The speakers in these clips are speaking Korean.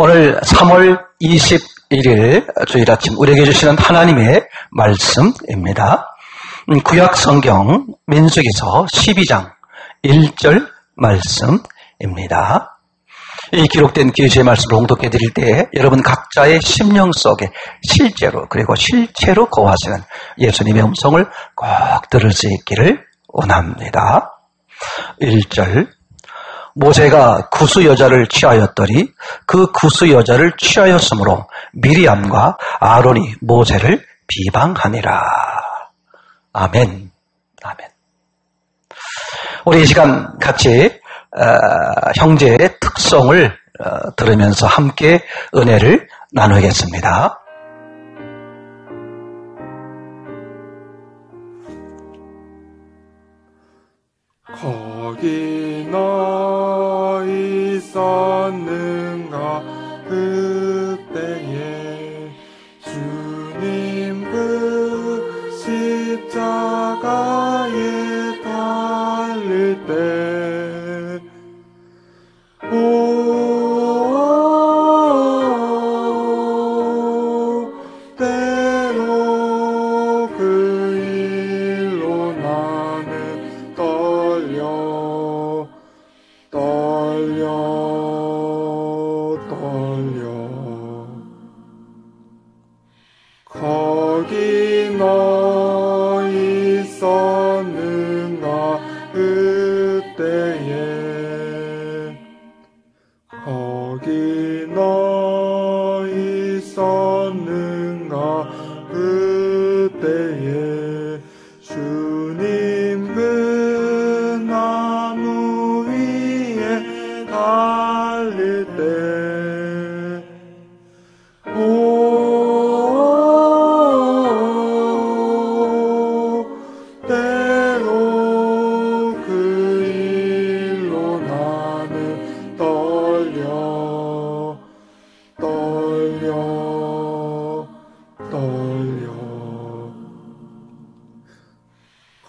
오늘 3월 21일 주일 아침 우리에게 주시는 하나님의 말씀입니다. 구약 성경 민수기서 12장 1절 말씀입니다. 이 기록된 계시의 말씀을 봉독해 드릴 때 여러분 각자의 심령 속에 실제로 그리고 실체로 거하시는 예수님의 음성을 꼭 들을 수 있기를 원합니다. 1절 모세가 구스 여자를 취하였더니 그 구스 여자를 취하였으므로 미리암과 아론이 모세를 비방하니라. 아멘. 아멘. 우리 이 시간 같이 형제의 특성을 들으면서 함께 은혜를 나누겠습니다. 거기 너 있었는가 그때에 주님 그 십자가에 달릴 때 때로 그 일로 나는 떨려 거기 너 있었는가 그때에 거기 너 있었는가 그때에 주님 그 나무 위에 달릴 때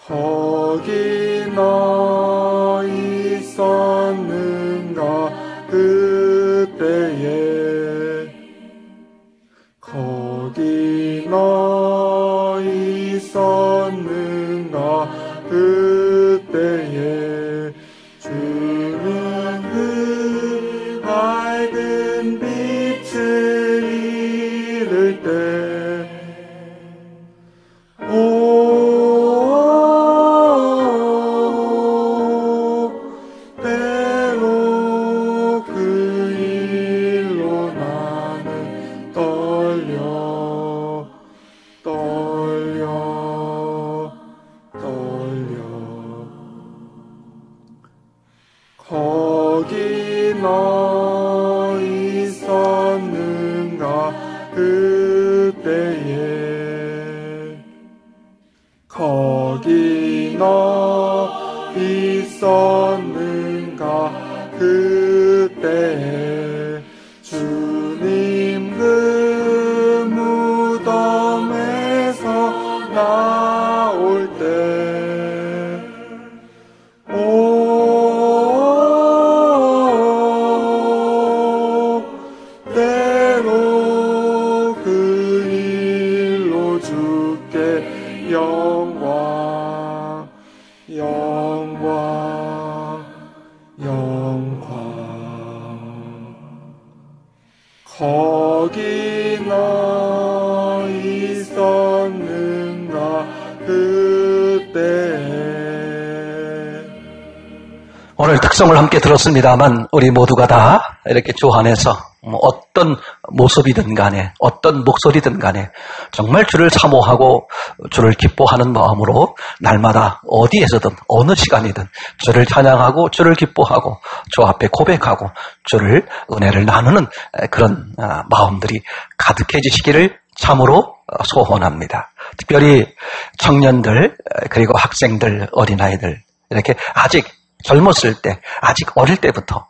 거기 너 있었는가 그때에 거기 너 있었는가 그때에 주는 그 밝은 빛을 잃을 때 거기 너 있었는가 그때에 거기 너 있었는가 그때에 주님 그 무덤에서 나올 때 거기 너 있었는가 그때에 오늘 특성을 함께 들었습니다만 우리 모두가 다 이렇게 주 안에서 어떤 모습이든 간에 어떤 목소리든 간에 정말 주를 사모하고 주를 기뻐하는 마음으로 날마다 어디에서든 어느 시간이든 주를 찬양하고 주를 기뻐하고 주 앞에 고백하고 주를 은혜를 나누는 그런 마음들이 가득해지시기를 참으로 소원합니다. 특별히 청년들 그리고 학생들 어린아이들 이렇게 아직 젊었을 때, 아직 어릴 때부터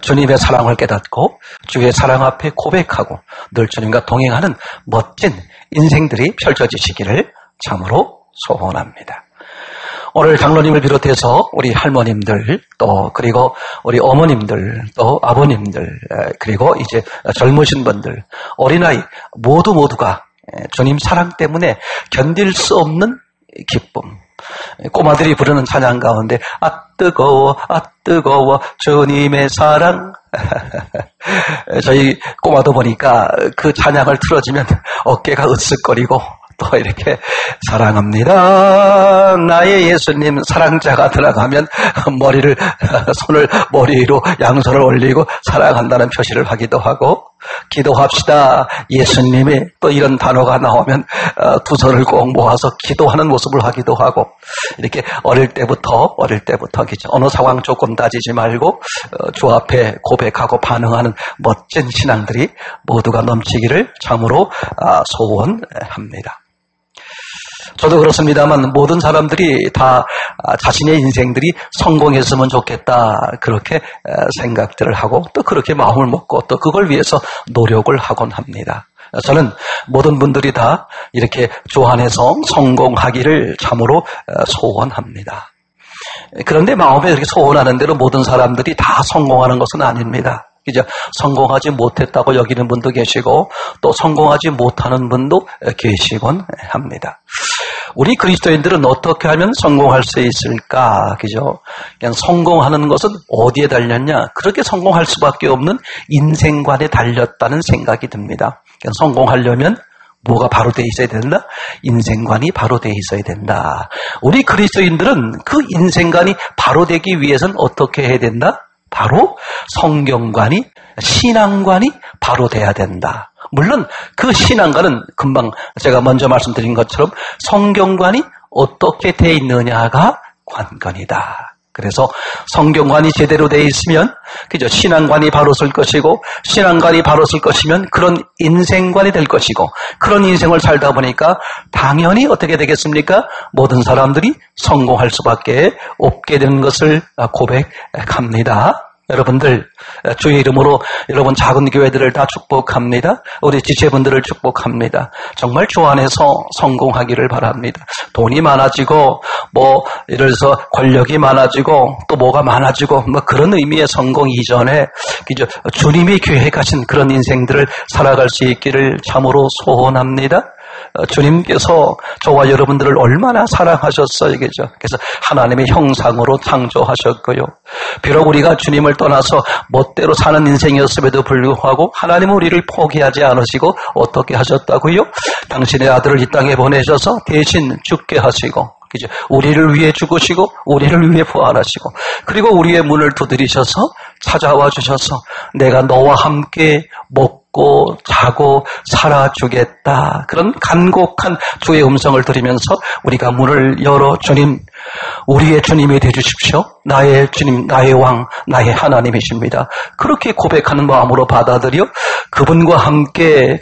주님의 사랑을 깨닫고 주의 사랑 앞에 고백하고 늘 주님과 동행하는 멋진 인생들이 펼쳐지시기를 참으로 소원합니다. 오늘 장로님을 비롯해서 우리 할머님들 또 그리고 우리 어머님들 또 아버님들 그리고 이제 젊으신 분들 어린아이 모두가 주님 사랑 때문에 견딜 수 없는 기쁨 꼬마들이 부르는 찬양 가운데 아 뜨거워 주님의 사랑 저희 꼬마도 보니까 그 찬양을 틀어주면 어깨가 으쓱거리고 또 이렇게 사랑합니다. 나의 예수님 사랑자가 들어가면 손을 머리 위로 양손을 올리고 사랑한다는 표시를 하기도 하고 기도합시다. 예수님이 또 이런 단어가 나오면 두 손을 꼭 모아서 기도하는 모습을 하기도 하고 이렇게 어릴 때부터 어느 상황 조금 따지지 말고 주 앞에 고백하고 반응하는 멋진 신앙들이 모두가 넘치기를 참으로 소원합니다. 저도 그렇습니다만 모든 사람들이 다 자신의 인생들이 성공했으면 좋겠다 그렇게 생각들을 하고 또 그렇게 마음을 먹고 또 그걸 위해서 노력을 하곤 합니다. 저는 모든 분들이 다 이렇게 주 안에서 성공하기를 참으로 소원합니다. 그런데 마음에 이렇게 소원하는 대로 모든 사람들이 다 성공하는 것은 아닙니다. 이제 성공하지 못했다고 여기는 분도 계시고 또 성공하지 못하는 분도 계시곤 합니다. 우리 그리스도인들은 어떻게 하면 성공할 수 있을까? 그죠? 그냥 성공하는 것은 어디에 달렸냐? 그렇게 성공할 수밖에 없는 인생관에 달렸다는 생각이 듭니다. 그냥 성공하려면 뭐가 바로 돼 있어야 된다? 인생관이 바로 돼 있어야 된다. 우리 그리스도인들은 그 인생관이 바로 되기 위해서는 어떻게 해야 된다? 바로 성경관이 신앙관이 바로 돼야 된다. 물론 그 신앙관은 금방 제가 먼저 말씀드린 것처럼 성경관이 어떻게 돼 있느냐가 관건이다. 그래서 성경관이 제대로 돼 있으면 그죠? 신앙관이 바로 설 것이고 신앙관이 바로 설 것이면 그런 인생관이 될 것이고 그런 인생을 살다 보니까 당연히 어떻게 되겠습니까? 모든 사람들이 성공할 수밖에 없게 되는 것을 고백합니다. 여러분들 주의 이름으로 여러분 작은 교회들을 다 축복합니다. 우리 지체분들을 축복합니다. 정말 주 안에서 성공하기를 바랍니다. 돈이 많아지고 예를 들어서 권력이 많아지고 또 뭐가 많아지고 그런 의미의 성공 이전에 주님이 계획하신 그런 인생들을 살아갈 수 있기를 참으로 소원합니다. 주님께서 저와 여러분들을 얼마나 사랑하셨어요, 그죠? 그래서 하나님의 형상으로 창조하셨고요. 비록 우리가 주님을 떠나서 멋대로 사는 인생이었음에도 불구하고 하나님은 우리를 포기하지 않으시고 어떻게 하셨다고요? 당신의 아들을 이 땅에 보내셔서 대신 죽게 하시고 그죠? 우리를 위해 죽으시고 우리를 위해 부활하시고 그리고 우리의 문을 두드리셔서 찾아와 주셔서 내가 너와 함께 먹고 자고 살아주겠다. 그런 간곡한 주의 음성을 들으면서 우리가 문을 열어 주님, 우리의 주님이 되주십시오. 나의 주님, 나의 왕, 나의 하나님이십니다. 그렇게 고백하는 마음으로 받아들여 그분과 함께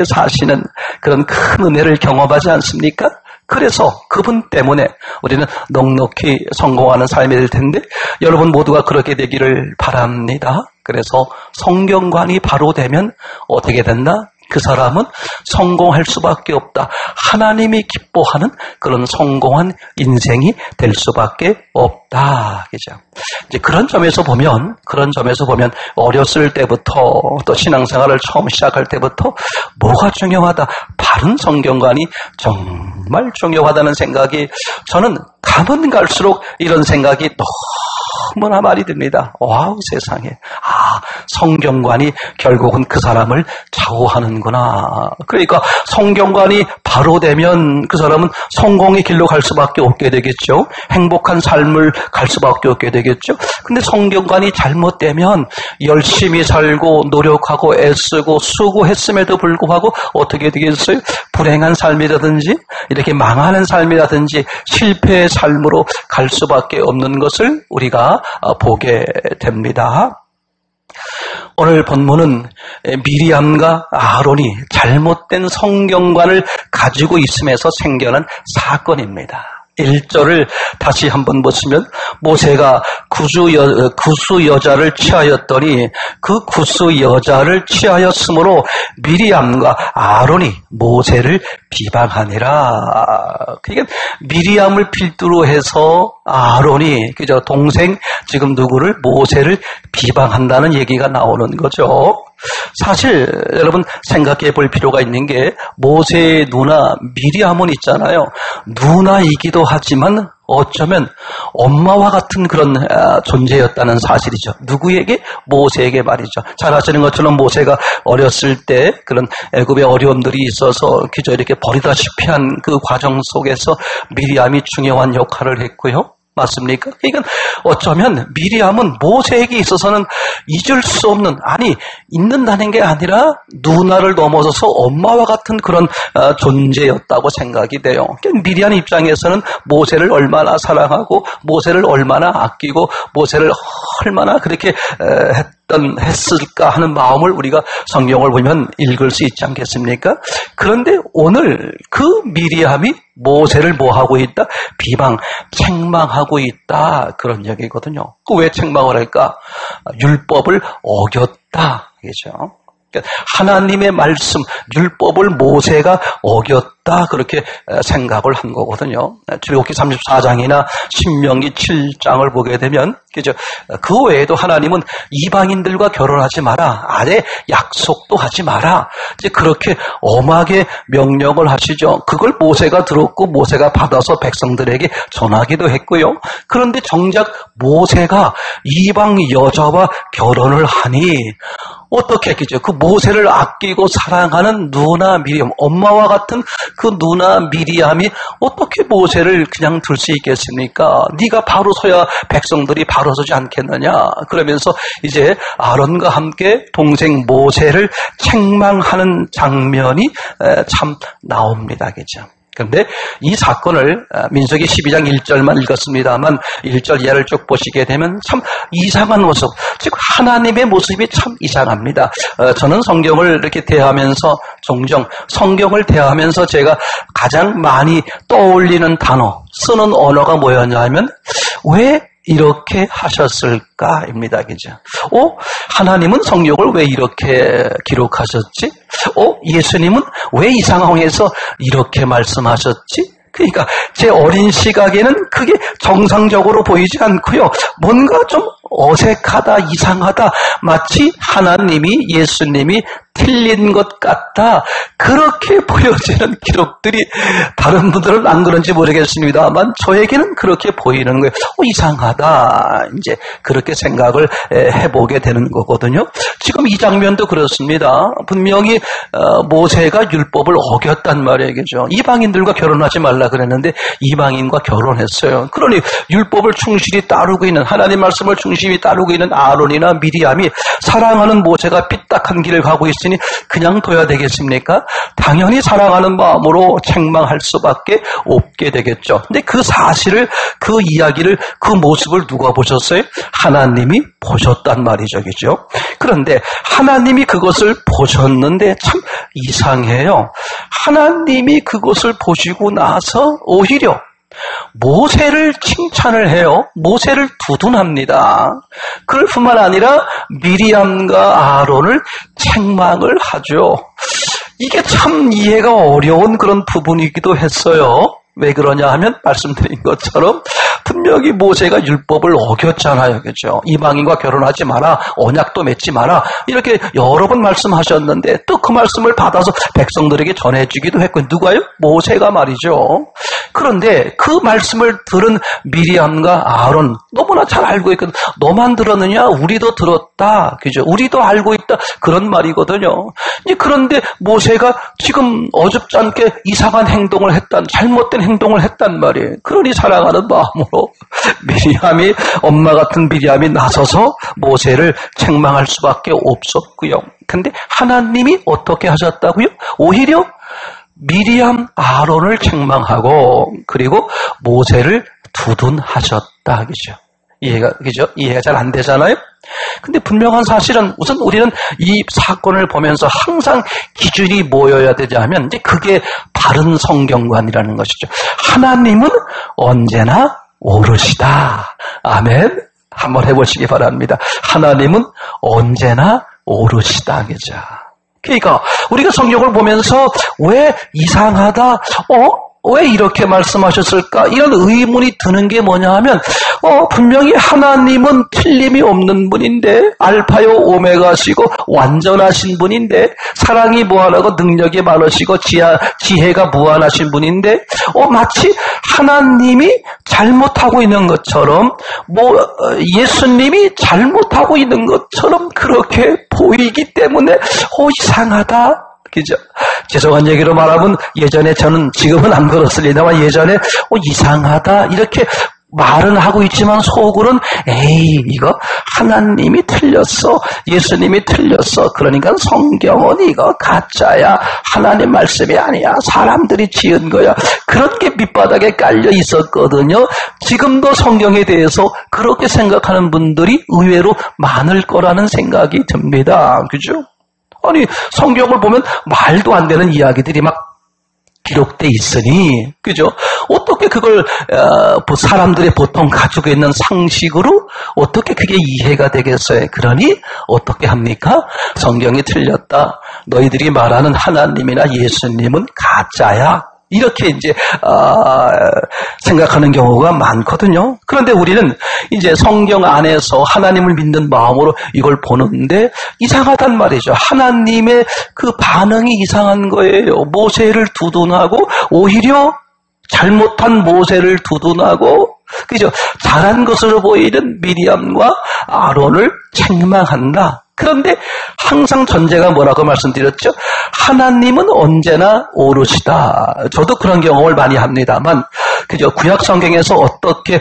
사시는 그런 큰 은혜를 경험하지 않습니까? 그래서 그분 때문에 우리는 넉넉히 성공하는 삶이 될 텐데 여러분 모두가 그렇게 되기를 바랍니다. 그래서 성경관이 바로 되면 어떻게 된다? 그 사람은 성공할 수밖에 없다. 하나님이 기뻐하는 그런 성공한 인생이 될 수밖에 없다. 그죠? 이제 그런 점에서 보면 어렸을 때부터 또 신앙생활을 처음 시작할 때부터 뭐가 중요하다? 바른 성경관이 정말 중요하다는 생각이 저는 가면 갈수록 이런 생각이 너무나 많이 듭니다. 와우, 세상에. 성경관이 결국은 그 사람을 좌우하는구나. 그러니까 성경관이 바로 되면 그 사람은 성공의 길로 갈 수밖에 없게 되겠죠. 행복한 삶을 갈 수밖에 없게 되겠죠. 근데 성경관이 잘못되면 열심히 살고 노력하고 애쓰고 수고했음에도 불구하고 어떻게 되겠어요? 불행한 삶이라든지 이렇게 망하는 삶이라든지 실패의 삶으로 갈 수밖에 없는 것을 우리가 보게 됩니다. 오늘 본문은 미리암과 아론이 잘못된 성경관을 가지고 있음에서 생겨난 사건입니다. 1절을 다시 한번 보시면 모세가 구수 여자를 취하였더니 그 구수 여자를 취하였으므로 미리암과 아론이 모세를 비방하니라. 그러니까 미리암을 필두로 해서 아론이 그저 동생 지금 누구를 모세를 비방한다는 얘기가 나오는 거죠. 사실 여러분 생각해 볼 필요가 있는 게 모세의 누나 미리암은 있잖아요. 누나이기도 하지만 어쩌면 엄마와 같은 그런 존재였다는 사실이죠. 누구에게? 모세에게 말이죠. 잘 아시는 것처럼 모세가 어렸을 때 그런 애굽의 어려움들이 있어서 그저 이렇게 버리다시피 한 그 과정 속에서 미리암이 중요한 역할을 했고요. 맞습니까? 그러니까 어쩌면 미리암은 모세에게 있어서는 잊을 수 없는, 아니 잊는다는 게 아니라 누나를 넘어서서 엄마와 같은 그런 존재였다고 생각이 돼요. 그러니까 미리암 입장에서는 모세를 얼마나 사랑하고 모세를 얼마나 아끼고 모세를 얼마나 그렇게 했을까 하는 마음을 우리가 성경을 보면 읽을 수 있지 않겠습니까? 그런데 오늘 그 미리암이 모세를 뭐하고 있다? 비방, 책망하고 있다. 그런 얘기거든요. 그 왜 책망을 할까? 율법을 어겼다. 그렇죠? 하나님의 말씀, 율법을 모세가 어겼다. 그렇게 생각을 한 거거든요. 출애굽기 34장이나 신명기 7장을 보게 되면 그죠? 그 외에도 하나님은 이방인들과 결혼하지 마라. 아래 약속도 하지 마라. 이제 그렇게 엄하게 명령을 하시죠. 그걸 모세가 들었고 모세가 받아서 백성들에게 전하기도 했고요. 그런데 정작 모세가 이방 여자와 결혼을 하니 어떻게 했겠죠? 그 모세를 아끼고 사랑하는 누나 미리암, 엄마와 같은 그 누나 미리암이 어떻게 모세를 그냥 둘 수 있겠습니까? 네가 바로 서야 백성들이 바로 서지 않겠느냐? 그러면서 이제 아론과 함께 동생 모세를 책망하는 장면이 참 나옵니다. 그죠? 그런데 이 사건을 민수기 12장 1절만 읽었습니다만 1절 이하를 쭉 보시게 되면 참 이상한 모습, 즉 하나님의 모습이 참 이상합니다. 저는 성경을 이렇게 대하면서 종종 성경을 대하면서 제가 가장 많이 떠올리는 단어, 쓰는 언어가 뭐였냐 하면 왜 이렇게 하셨을까입니다. 그죠? 하나님은 성경을 왜 이렇게 기록하셨지? 예수님은 왜 이 상황에서 이렇게 말씀하셨지? 그러니까 제 어린 시각에는 그게 정상적으로 보이지 않고요. 뭔가 좀 어색하다, 이상하다, 마치 하나님이, 예수님이 틀린 것 같다, 그렇게 보여지는 기록들이 다른 분들은 안 그런지 모르겠습니다만 저에게는 그렇게 보이는 거예요. 이상하다, 이제 그렇게 생각을 해보게 되는 거거든요. 지금 이 장면도 그렇습니다. 분명히 모세가 율법을 어겼단 말이죠. 이방인들과 결혼하지 말라 그랬는데 이방인과 결혼했어요. 그러니 율법을 충실히 따르고 있는, 하나님 말씀을 충실히 따르고 있는 아론이나 미리암이 사랑하는 모세가 삐딱한 길을 가고 있으니 그냥 둬야 되겠습니까? 당연히 사랑하는 마음으로 책망할 수밖에 없게 되겠죠. 근데 그 사실을, 그 이야기를, 그 모습을 누가 보셨어요? 하나님이 보셨단 말이죠. 그죠? 그런데 하나님이 그것을 보셨는데 참 이상해요. 하나님이 그것을 보시고 나서 오히려 모세를 칭찬을 해요. 모세를 두둔합니다. 그럴 뿐만 아니라 미리암과 아론을 책망을 하죠. 이게 참 이해가 어려운 그런 부분이기도 했어요. 왜 그러냐 하면 말씀드린 것처럼 분명히 모세가 율법을 어겼잖아요. 그렇죠? 이방인과 결혼하지 마라, 언약도 맺지 마라, 이렇게 여러 번 말씀하셨는데 또 그 말씀을 받아서 백성들에게 전해주기도 했고, 누가요? 모세가 말이죠. 그런데 그 말씀을 들은 미리암과 아론 너무나 잘 알고 있거든. 너만 들었느냐? 우리도 들었다. 그죠? 우리도 알고 있다. 그런 말이거든요. 그런데 모세가 지금 어줍지 않게 이상한 행동을 했단, 잘못된 행동을 했단 말이에요. 그러니 사랑하는 마음으로 미리암이, 엄마 같은 미리암이 나서서 모세를 책망할 수밖에 없었고요. 근데 하나님이 어떻게 하셨다고요? 오히려 미리암, 아론을 책망하고 그리고 모세를 두둔하셨다. 그죠? 이해가 잘 안 되잖아요? 근데 분명한 사실은 우선 우리는 이 사건을 보면서 항상 기준이 뭐여야 되냐면 이제 그게 바른 성경관이라는 것이죠. 하나님은 언제나 오르시다. 아멘. 한번 해보시기 바랍니다. 하나님은 언제나 오르시다. 그죠? 그러니까 우리가 성경을 보면서 왜 이상하다, 왜 이렇게 말씀하셨을까? 이런 의문이 드는 게 뭐냐 하면 분명히 하나님은 틀림이 없는 분인데 알파요 오메가시고 완전하신 분인데 사랑이 무한하고 능력이 많으시고 지혜가 무한하신 분인데 마치 하나님이 잘못하고 있는 것처럼 예수님이 잘못하고 있는 것처럼 그렇게 보이기 때문에 이상하다. 그죠? 죄송한 얘기로 말하면 예전에 저는 지금은 안 그렇습니다만 예전에 이상하다 이렇게 말은 하고 있지만 속으로는 에이 이거 하나님이 틀렸어, 예수님이 틀렸어, 그러니까 성경은 이거 가짜야, 하나님 말씀이 아니야, 사람들이 지은 거야, 그런 게 밑바닥에 깔려 있었거든요. 지금도 성경에 대해서 그렇게 생각하는 분들이 의외로 많을 거라는 생각이 듭니다. 그죠? 아니 성경을 보면 말도 안 되는 이야기들이 막 기록돼 있으니 그죠? 어떻게 그걸 사람들이 보통 가지고 있는 상식으로 어떻게 그게 이해가 되겠어요? 그러니 어떻게 합니까? 성경이 틀렸다. 너희들이 말하는 하나님이나 예수님은 가짜야. 이렇게 이제 생각하는 경우가 많거든요. 그런데 우리는 이제 성경 안에서 하나님을 믿는 마음으로 이걸 보는데 이상하단 말이죠. 하나님의 그 반응이 이상한 거예요. 모세를 두둔하고 오히려 잘못한 모세를 두둔하고 그죠? 잘한 것으로 보이는 미리암과 아론을 책망한다. 그런데 항상 전제가 뭐라고 말씀드렸죠? 하나님은 언제나 오르시다. 저도 그런 경험을 많이 합니다만, 그죠? 구약 성경에서 어떻게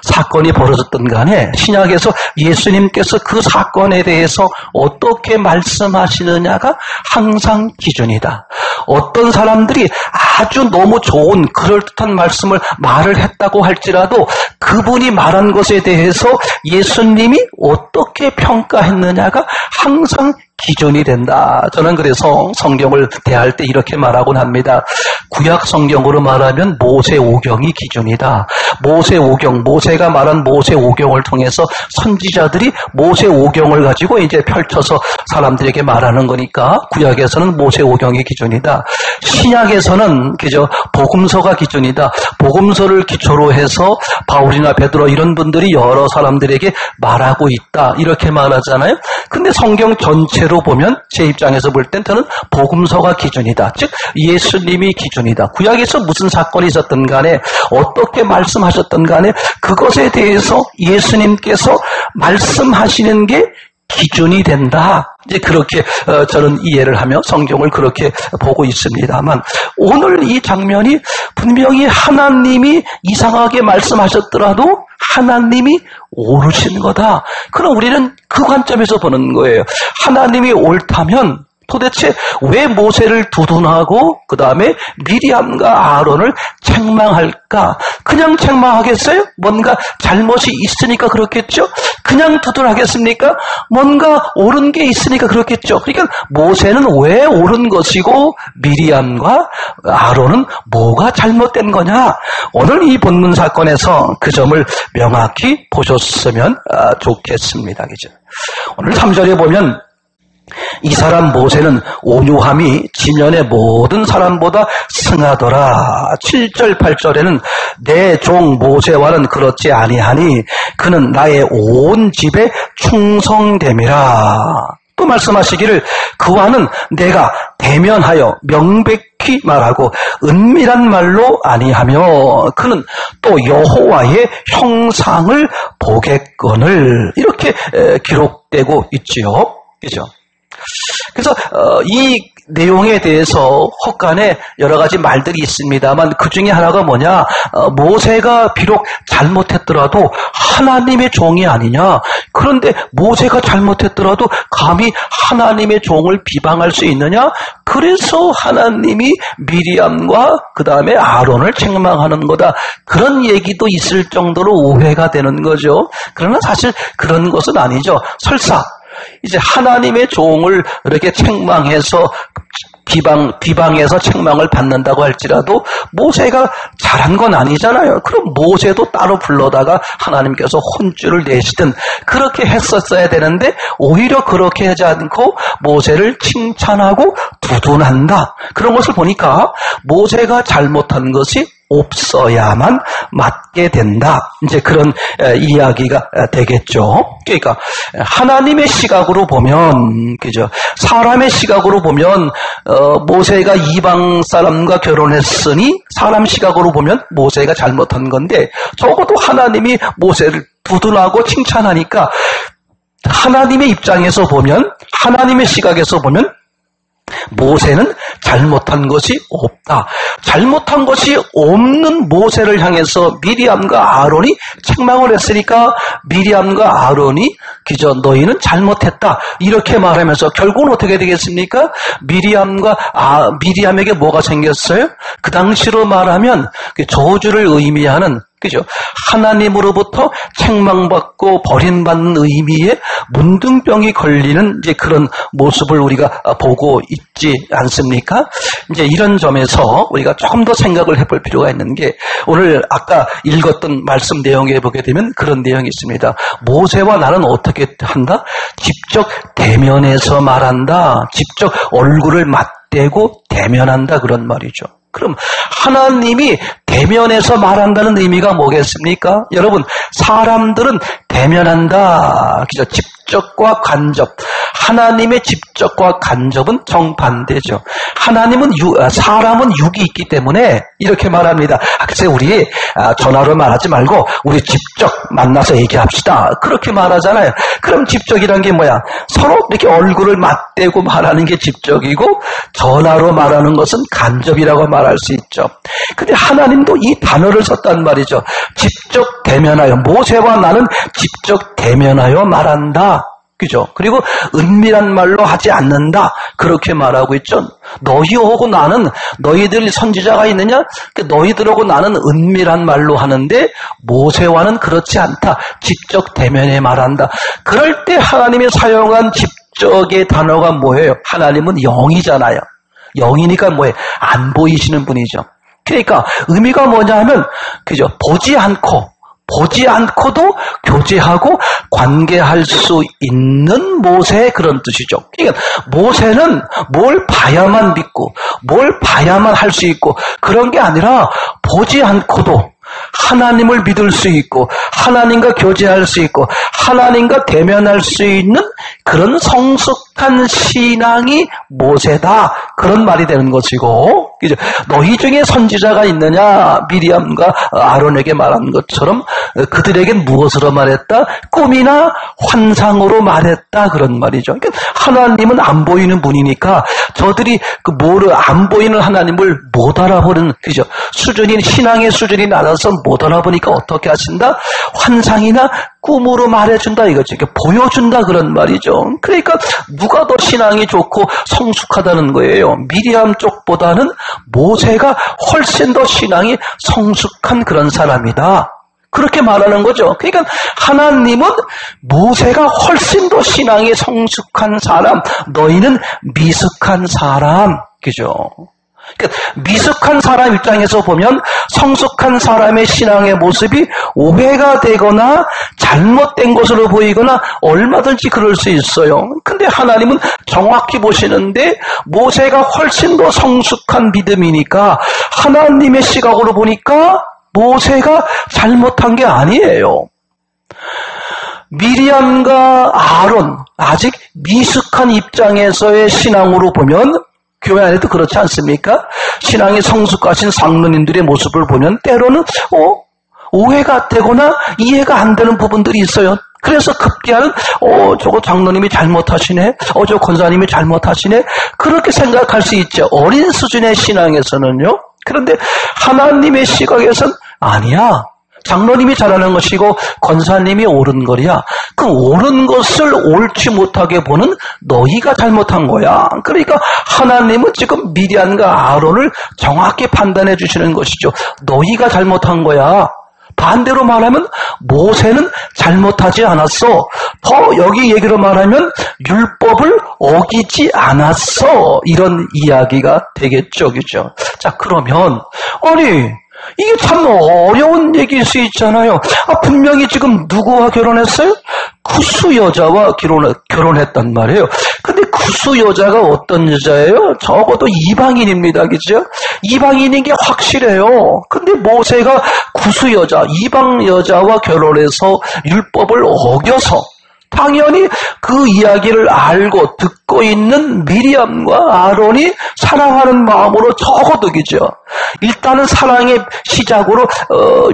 사건이 벌어졌든 간에 신약에서 예수님께서 그 사건에 대해서 어떻게 말씀하시느냐가 항상 기준이다. 어떤 사람들이 아주 너무 좋은 그럴듯한 말을 했다고 할지라도 그분이 말한 것에 대해서 예수님이 어떻게 평가했느냐가 항상 기준이 된다. 저는 그래서 성경을 대할 때 이렇게 말하곤 합니다. 구약 성경으로 말하면 모세오경이 기준이다. 모세오경, 모세가 말한 모세오경을 통해서 선지자들이 모세오경을 가지고 이제 펼쳐서 사람들에게 말하는 거니까 구약에서는 모세오경이 기준이다. 신약에서는 그저 복음서가 기준이다. 복음서를 기초로 해서 바울이나 베드로 이런 분들이 여러 사람들에게 말하고 있다. 이렇게 말하잖아요. 근데 성경 전체로 보면 제 입장에서 볼 땐 저는 복음서가 기준이다. 즉 예수님이 기준이다. 구약에서 무슨 사건이 있었든 간에 어떻게 말씀하셨든 간에 그것에 대해서 예수님께서 말씀하시는 게 기준이 된다. 이제 그렇게 저는 이해를 하며 성경을 그렇게 보고 있습니다만 오늘 이 장면이 분명히 하나님이 이상하게 말씀하셨더라도 하나님이 오르신 거다. 그럼 우리는 그 관점에서 보는 거예요. 하나님이 옳다면 도대체 왜 모세를 두둔하고 그 다음에 미리암과 아론을 책망할까? 그냥 책망하겠어요? 뭔가 잘못이 있으니까 그렇겠죠? 그냥 두둔하겠습니까? 뭔가 옳은 게 있으니까 그렇겠죠? 그러니까 모세는 왜 옳은 것이고 미리암과 아론은 뭐가 잘못된 거냐? 오늘 이 본문 사건에서 그 점을 명확히 보셨으면 좋겠습니다. 그죠? 오늘 3절에 보면 이 사람 모세는 온유함이 지면의 모든 사람보다 승하더라. 7절 8절에는 내 종 모세와는 그렇지 아니하니 그는 나의 온 집에 충성됨이라. 또 말씀하시기를 그와는 내가 대면하여 명백히 말하고 은밀한 말로 아니하며 그는 또 여호와의 형상을 보겠거늘. 이렇게 기록되고 있지요. 그죠? 그래서 이 내용에 대해서 혹간에 여러 가지 말들이 있습니다만 그 중에 하나가 뭐냐? 모세가 비록 잘못했더라도 하나님의 종이 아니냐? 그런데 모세가 잘못했더라도 감히 하나님의 종을 비방할 수 있느냐? 그래서 하나님이 미리암과 그 다음에 아론을 책망하는 거다. 그런 얘기도 있을 정도로 오해가 되는 거죠. 그러나 사실 그런 것은 아니죠. 설사 이제 하나님의 종을 이렇게 책망해서 비방해서 책망을 받는다고 할지라도 모세가 잘한 건 아니잖아요. 그럼 모세도 따로 불러다가 하나님께서 혼쭐을 내시든 그렇게 했었어야 되는데 오히려 그렇게 하지 않고 모세를 칭찬하고 두둔한다. 그런 것을 보니까 모세가 잘못한 것이 없어야만 맞게 된다. 이제 그런 이야기가 되겠죠. 그러니까 하나님의 시각으로 보면, 그죠? 사람의 시각으로 보면 모세가 이방 사람과 결혼했으니 사람 시각으로 보면 모세가 잘못한 건데 적어도 하나님이 모세를 두둔하고 칭찬하니까 하나님의 입장에서 보면, 하나님의 시각에서 보면 모세는 잘못한 것이 없다. 잘못한 것이 없는 모세를 향해서 미리암과 아론이 책망을 했으니까 미리암과 아론이 그저 너희는 잘못했다 이렇게 말하면서 결국은 어떻게 되겠습니까? 미리암에게 뭐가 생겼어요? 그 당시로 말하면 저주를 의미하는, 그죠? 하나님으로부터 책망받고 버림받는 의미의 문둥병이 걸리는 이제 그런 모습을 우리가 보고 있지 않습니까? 이제 이런 점에서 우리가 조금 더 생각을 해볼 필요가 있는 게 오늘 아까 읽었던 말씀 내용에 보게 되면 그런 내용이 있습니다. 모세와 나는 어떻게 한다? 직접 대면해서 말한다. 직접 얼굴을 맞대고 대면한다. 그런 말이죠. 그럼 하나님이 대면해서 말한다는 의미가 뭐겠습니까? 여러분, 사람들은 대면한다. 그죠? 직접과 간접. 하나님의 직접과 간접은 정반대죠. 사람은 육이 있기 때문에 이렇게 말합니다. 글쎄 우리 전화로 말하지 말고 우리 직접 만나서 얘기합시다. 그렇게 말하잖아요. 그럼 직접이란 게 뭐야? 서로 이렇게 얼굴을 맞대고 말하는 게 직접이고 전화로 말하는 것은 간접이라고 말할 수 있죠. 근데 하나님도 이 단어를 썼단 말이죠. 직접 대면하여, 모세와 나는 직접 대면하여 말한다. 그죠? 그리고 은밀한 말로 하지 않는다. 그렇게 말하고 있죠. 너희하고 나는, 너희들 선지자가 있느냐? 너희들하고 나는 은밀한 말로 하는데 모세와는 그렇지 않다. 직접 대면에 말한다. 그럴 때 하나님이 사용한 직접의 단어가 뭐예요? 하나님은 영이잖아요. 영이니까 뭐예요? 안 보이시는 분이죠. 그러니까 의미가 뭐냐 하면, 그죠? 보지 않고도 교제하고 관계할 수 있는 모세의 그런 뜻이죠. 그러니까 모세는 뭘 봐야만 믿고 뭘 봐야만 할 수 있고 그런 게 아니라 보지 않고도 하나님을 믿을 수 있고 하나님과 교제할 수 있고 하나님과 대면할 수 있는 그런 성숙한 신앙이 모세다. 그런 말이 되는 것이고, 그죠? 너희 중에 선지자가 있느냐? 미리암과 아론에게 말한 것처럼 그들에겐 무엇으로 말했다? 꿈이나 환상으로 말했다. 그런 말이죠. 그러니까 하나님은 안 보이는 분이니까 저들이 안 보이는 하나님을 못 알아보는, 그죠? 신앙의 수준이 낮아서 못 알아보니까 어떻게 하신다? 환상이나 꿈으로 말해준다 이거죠. 보여준다 그런 말이죠. 그러니까 누가 더 신앙이 좋고 성숙하다는 거예요. 미리암 쪽보다는 모세가 훨씬 더 신앙이 성숙한 그런 사람이다. 그렇게 말하는 거죠. 그러니까 하나님은 모세가 훨씬 더 신앙이 성숙한 사람, 너희는 미숙한 사람, 그죠? 그러니까 미숙한 사람 입장에서 보면 성숙한 사람의 신앙의 모습이 오해가 되거나 잘못된 것으로 보이거나 얼마든지 그럴 수 있어요. 근데 하나님은 정확히 보시는데 모세가 훨씬 더 성숙한 믿음이니까 하나님의 시각으로 보니까 모세가 잘못한 게 아니에요. 미리암과 아론, 아직 미숙한 입장에서의 신앙으로 보면 교회 안에도 그렇지 않습니까? 신앙이 성숙하신 상노님들의 모습을 보면 때로는 오해가 되거나 이해가 안 되는 부분들이 있어요. 그래서 급기야는 저거 장로님이 잘못하시네, 저 권사님이 잘못하시네, 그렇게 생각할 수 있죠. 어린 수준의 신앙에서는요. 그런데 하나님의 시각에서는 아니야. 장로님이 잘하는 것이고 권사님이 옳은 거야. 그 옳은 것을 옳지 못하게 보는 너희가 잘못한 거야. 그러니까 하나님은 지금 미디안과 아론을 정확히 판단해 주시는 것이죠. 너희가 잘못한 거야. 반대로 말하면 모세는 잘못하지 않았어. 더 여기 얘기로 말하면 율법을 어기지 않았어. 이런 이야기가 되겠죠. 그죠? 자, 그러면 아니 이게 참 어려운 얘기일 수 있잖아요. 분명히 지금 누구와 결혼했어요? 구수 여자와 결혼했단 말이에요. 근데 구수 여자가 어떤 여자예요? 적어도 이방인입니다. 그죠? 이방인인 게 확실해요. 근데 모세가 구수 여자, 이방 여자와 결혼해서 율법을 어겨서 당연히 그 이야기를 알고 듣고 있는 미리암과 아론이 사랑하는 마음으로 적어두기죠. 일단은 사랑의 시작으로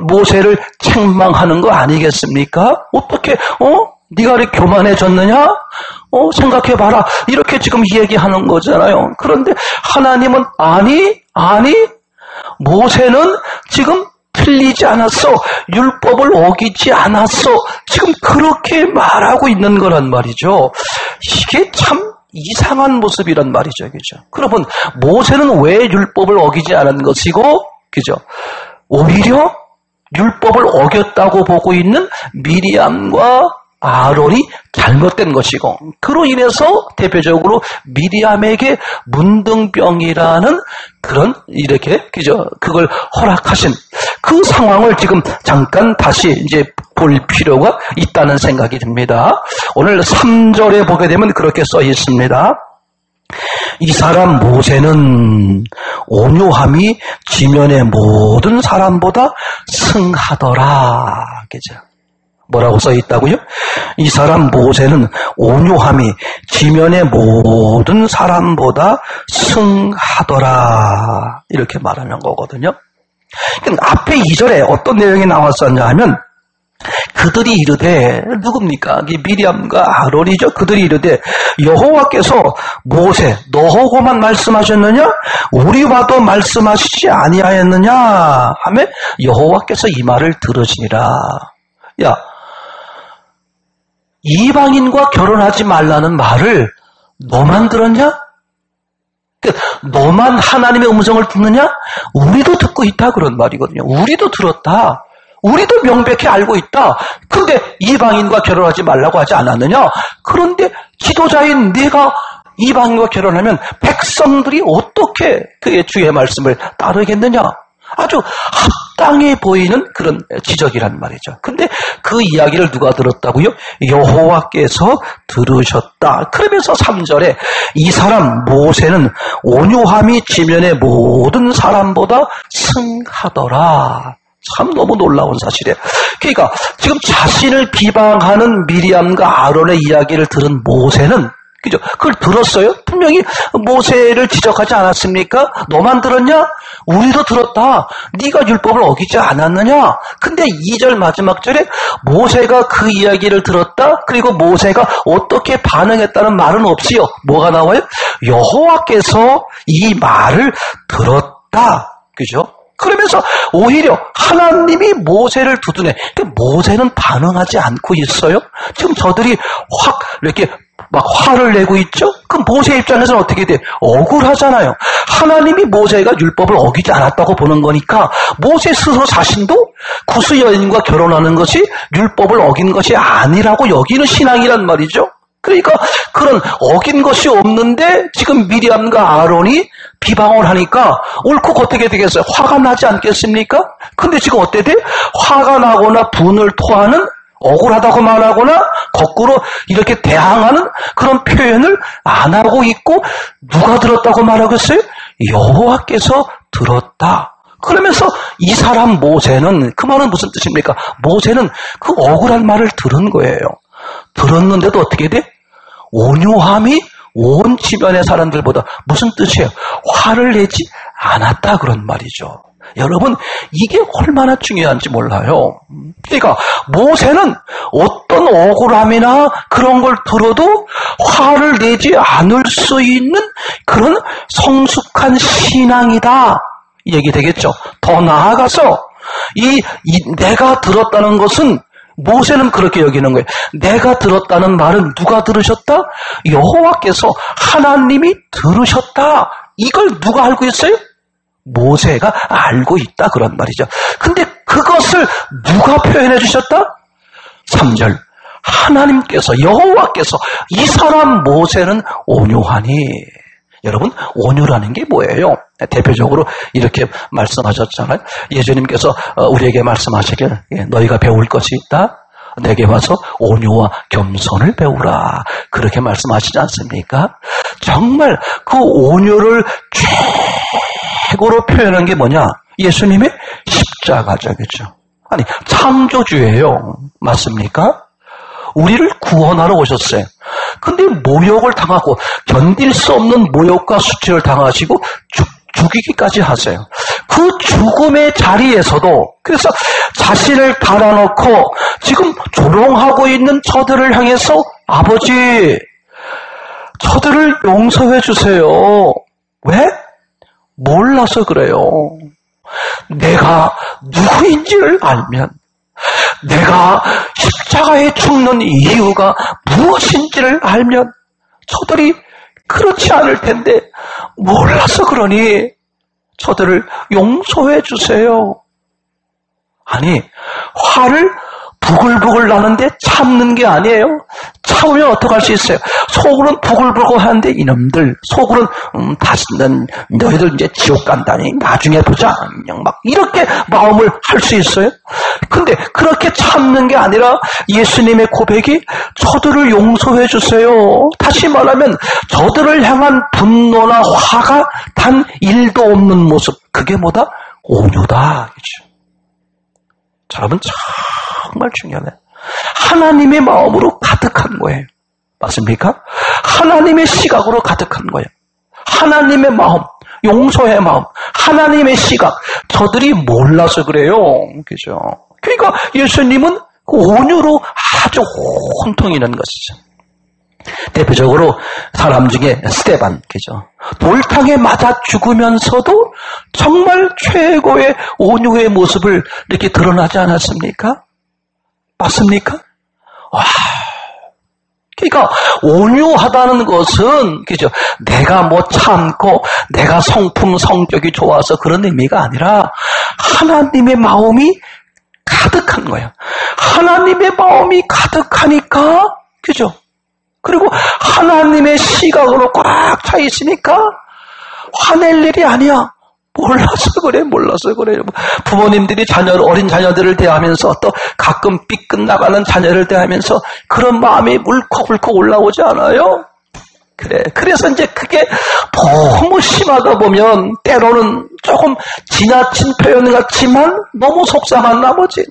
모세를 책망하는 거 아니겠습니까? 어떻게 네가 이렇게 교만해졌느냐? 생각해봐라. 이렇게 지금 얘기하는 거잖아요. 그런데 하나님은 아니 모세는 지금 틀리지 않았어. 율법을 어기지 않았어. 지금 그렇게 말하고 있는 거란 말이죠. 이게 참 이상한 모습이란 말이죠. 그죠? 그러면 모세는 왜 율법을 어기지 않은 것이고, 그죠? 오히려 율법을 어겼다고 보고 있는 미리암과 아론이 잘못된 것이고, 그로 인해서 대표적으로 미리암에게 문둥병이라는 그런 이렇게 그죠? 그걸 허락하신 그 상황을 지금 잠깐 다시 이제 볼 필요가 있다는 생각이 듭니다. 오늘 3절에 보게 되면 그렇게 써 있습니다. 이 사람 모세는 온유함이 지면의 모든 사람보다 승하더라. 그죠? 뭐라고 써 있다고요? 이 사람 모세는 온유함이 지면의 모든 사람보다 승하더라. 이렇게 말하는 거거든요. 그러니까 앞에 2절에 어떤 내용이 나왔었냐 하면 그들이 이르되, 누굽니까? 미리암과 아론이죠. 그들이 이르되 여호와께서 모세 너하고만 말씀하셨느냐? 우리와도 말씀하시지 아니하였느냐? 하며 여호와께서 이 말을 들으시니라. 야, 이방인과 결혼하지 말라는 말을 너만 들었냐? 너만 하나님의 음성을 듣느냐? 우리도 듣고 있다 그런 말이거든요. 우리도 들었다. 우리도 명백히 알고 있다. 근데 이방인과 결혼하지 말라고 하지 않았느냐? 그런데 지도자인 네가 이방인과 결혼하면 백성들이 어떻게 그의 주의 말씀을 따르겠느냐? 아주 합당해 보이는 그런 지적이란 말이죠. 근데 그 이야기를 누가 들었다고요? 여호와께서 들으셨다. 그러면서 3절에 이 사람 모세는 온유함이 지면의 모든 사람보다 승하더라. 참 너무 놀라운 사실이에요. 그러니까 지금 자신을 비방하는 미리암과 아론의 이야기를 들은 모세는, 그죠? 그걸 들었어요? 분명히 모세를 지적하지 않았습니까? 너만 들었냐? 우리도 들었다. 네가 율법을 어기지 않았느냐? 근데 2절 마지막 절에 모세가 그 이야기를 들었다. 그리고 모세가 어떻게 반응했다는 말은 없이요. 뭐가 나와요? 여호와께서 이 말을 들었다. 그죠? 그러면서 오히려 하나님이 모세를 두드네. 모세는 반응하지 않고 있어요. 지금 저들이 확 이렇게 막 화를 내고 있죠? 그럼 모세 입장에서는 어떻게 돼? 억울하잖아요. 하나님이 모세가 율법을 어기지 않았다고 보는 거니까 모세 스스로 자신도 구수 여인과 결혼하는 것이 율법을 어긴 것이 아니라고 여기는 신앙이란 말이죠. 그러니까 그런 어긴 것이 없는데 지금 미리암과 아론이 비방을 하니까 옳고 어떻게 되겠어요? 화가 나지 않겠습니까? 근데 지금 어때 돼? 화가 나거나 분을 토하는, 억울하다고 말하거나 거꾸로 이렇게 대항하는 그런 표현을 안 하고 있고, 누가 들었다고 말하겠어요? 여호와께서 들었다. 그러면서 이 사람 모세는, 그 말은 무슨 뜻입니까? 모세는 그 억울한 말을 들은 거예요. 들었는데도 어떻게 돼? 온유함이 온 지면의 사람들보다, 무슨 뜻이에요? 화를 내지 않았다 그런 말이죠. 여러분, 이게 얼마나 중요한지 몰라요. 그러니까 모세는 어떤 억울함이나 그런 걸 들어도 화를 내지 않을 수 있는 그런 성숙한 신앙이다. 얘기 되겠죠. 더 나아가서 내가 들었다는 것은 모세는 그렇게 여기는 거예요. 내가 들었다는 말은 누가 들으셨다? 여호와께서 하나님이 들으셨다. 이걸 누가 알고 있어요? 모세가 알고 있다 그런 말이죠. 근데 그것을 누가 표현해 주셨다? 3절 하나님께서 여호와께서 이 사람 모세는 온유하니. 여러분, 온유라는 게 뭐예요? 대표적으로 이렇게 말씀하셨잖아요. 예수님께서 우리에게 말씀하시길 너희가 배울 것이 있다. 내게 와서 온유와 겸손을 배우라. 그렇게 말씀하시지 않습니까? 정말 그 온유를 최고로 표현한 게 뭐냐? 예수님의 십자가적이죠. 아니, 창조주예요. 맞습니까? 우리를 구원하러 오셨어요. 근데 모욕을 당하고 견딜 수 없는 모욕과 수치를 당하시고 죽이기까지 하세요. 그 죽음의 자리에서도 그래서 자신을 달아놓고 지금 조롱하고 있는 저들을 향해서 아버지, 저들을 용서해 주세요. 왜? 몰라서 그래요. 내가 누구인지를 알면, 내가 십자가에 죽는 이유가 무엇인지를 알면 저들이 그렇지 않을 텐데 몰라서 그러니 저들을 용서해 주세요. 아니, 화를 부글부글 나는데 참는 게 아니에요. 참으면 어떡할 수 있어요? 속으로는 부글부글 하는데 이놈들, 속으로는 다시는 너희들 이제 지옥 간다니 나중에 보자. 그냥 막 이렇게 마음을 할 수 있어요? 근데 그렇게 참는 게 아니라 예수님의 고백이 저들을 용서해 주세요. 다시 말하면 저들을 향한 분노나 화가 단 1도 없는 모습. 그게 뭐다? 온유다. 그렇죠? 자, 여러분 정말 중요해요. 하나님의 마음으로 가득한 거예요. 맞습니까? 하나님의 시각으로 가득한 거예요. 하나님의 마음, 용서의 마음, 하나님의 시각. 저들이 몰라서 그래요. 그죠? 그러니까 예수님은 그 온유로 아주 혼통이 있는 것이죠. 대표적으로 사람 중에 스데반, 그죠? 돌탕에 맞아 죽으면서도 정말 최고의 온유의 모습을 이렇게 드러나지 않았습니까? 맞습니까? 와. 그러니까 온유하다는 것은 그죠? 내가 뭐 참고 내가 성품 성격이 좋아서 그런 의미가 아니라 하나님의 마음이 가득한 거예요. 하나님의 마음이 가득하니까 그죠? 그리고 하나님의 시각으로 꽉 차 있으니까 화낼 일이 아니야. 몰라서 그래. 부모님들이 어린 자녀들을 대하면서 또 가끔 삐끗나가는 자녀를 대하면서 그런 마음이 울컥울컥 올라오지 않아요? 그래서 이제 그게 너무 심하다 보면 때로는 조금 지나친 표현 같지만 너무 속상한 나머지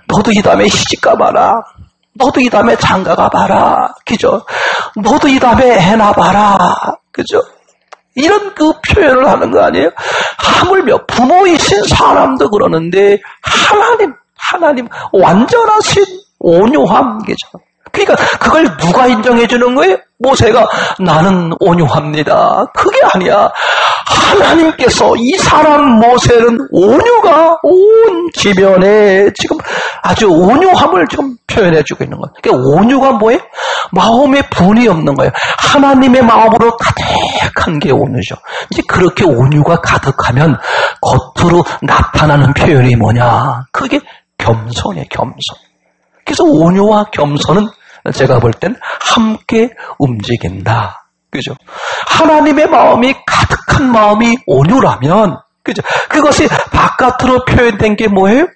너도 이 다음에 시집가 봐라. 너도 이 다음에 장가가 봐라. 그죠? 너도 이 다음에 해나 봐라. 그죠? 이런 그 표현을 하는 거 아니에요? 하물며 부모이신 사람도 그러는데 하나님 완전하신 온유함. 그죠? 그러니까 그걸 누가 인정해 주는 거예요? 모세가 나는 온유합니다. 그게 아니야. 하나님께서 이 사람 모세는 온유가 온 지면에 지금 아주 온유함을 지금 표현해 주고 있는 거예요. 그러니까 온유가 뭐예요? 마음에 분이 없는 거예요. 하나님의 마음으로 가득한 게 온유죠. 이제 그렇게 온유가 가득하면 겉으로 나타나는 표현이 뭐냐? 그게 겸손이에요. 겸손. 그래서 온유와 겸손은 제가 볼 땐 함께 움직인다. 그죠? 하나님의 마음이 가득한 마음이 온유라면, 그죠? 그것이 바깥으로 표현된 게 뭐예요?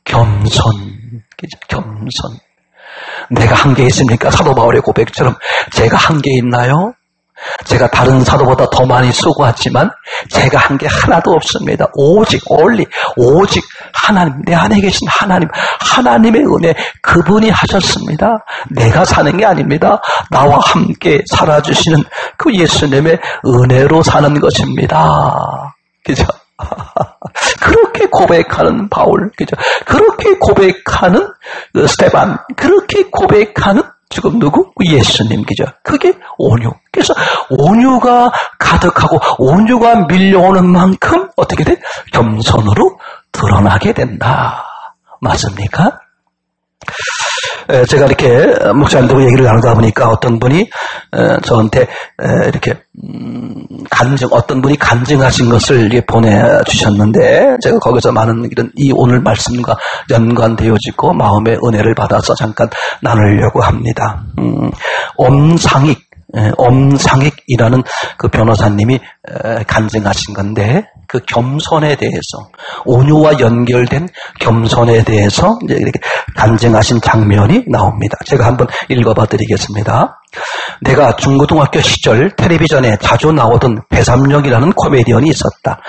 겸손. 그죠? 겸손. 내가 한계 있습니까? 사도 바울의 고백처럼 제가 한계 있나요? 제가 다른 사도보다 더 많이 수고했지만 제가 한 게 하나도 없습니다. 오직 하나님, 내 안에 계신 하나님의 은혜, 그분이 하셨습니다. 내가 사는 게 아닙니다. 나와 함께 살아주시는 그 예수님의 은혜로 사는 것입니다. 그죠? 그렇게 고백하는 바울, 그죠? 그렇게 고백하는 스테반, 그렇게 고백하는 지금 누구? 예수님, 그죠? 그게 온유. 그래서 온유가 가득하고 온유가 밀려오는 만큼 어떻게 돼? 겸손으로 드러나게 된다. 맞습니까? 제가 이렇게 목사님들과 얘기를 나누다 보니까 어떤 분이 저한테 이렇게 어떤 분이 간증하신 것을 보내주셨는데 제가 거기서 많은 이런 이 오늘 말씀과 연관되어지고 마음의 은혜를 받아서 잠깐 나누려고 합니다. 엄상익이라는 그 변호사님이 간증하신 건데 그 겸손에 대해서 온유와 연결된 겸손에 대해서 이제 이렇게 간증하신 장면이 나옵니다. 제가 한번 읽어봐 드리겠습니다. 내가 중고등학교 시절 텔레비전에 자주 나오던 배삼룡이라는 코미디언이 있었다.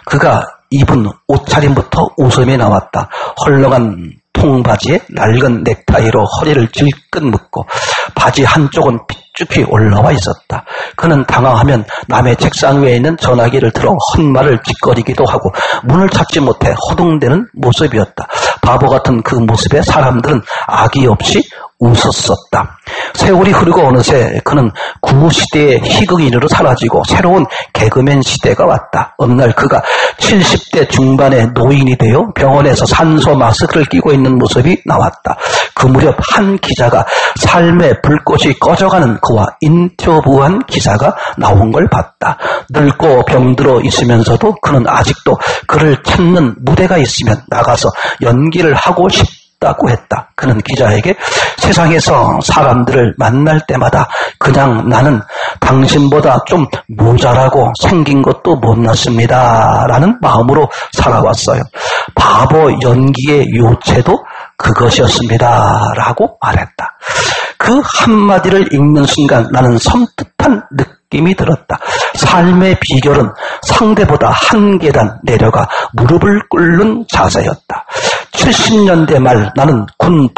그가 입은 옷차림부터 웃음이 나왔다. 헐렁한 통바지에 낡은 넥타이로 허리를 질끈 묶고 바지 한쪽은 삐죽이 올라와 있었다. 그는 당황하면 남의 책상 위에 있는 전화기를 들어 헛말을 짓거리기도 하고 문을 찾지 못해 허둥대는 모습이었다. 바보 같은 그 모습에 사람들은 악의 없이 웃었었다. 세월이 흐르고 어느새 그는 구시대의 희극인으로 사라지고 새로운 개그맨 시대가 왔다. 어느 날 그가 70대 중반의 노인이 되어 병원에서 산소 마스크를 끼고 있는 모습이 나왔다. 그 무렵 한 기자가 삶의 불꽃이 꺼져가는 그와 인터뷰한 기사가 나온 걸 봤다. 늙고 병들어 있으면서도 그는 아직도 그를 찾는 무대가 있으면 나가서 연기를 하고 싶다고 했다. 그는 기자에게 세상에서 사람들을 만날 때마다 그냥 나는 당신보다 좀 모자라고 생긴 것도 못났습니다. 라는 마음으로 살아왔어요. 바보 연기의 요체도 그것이었습니다. 라고 말했다. 그 한마디를 읽는 순간 나는 섬뜩한 느낌이 들었다. 삶의 비결은 상대보다 한 계단 내려가 무릎을 꿇는 자세였다. 70년대 말 나는 군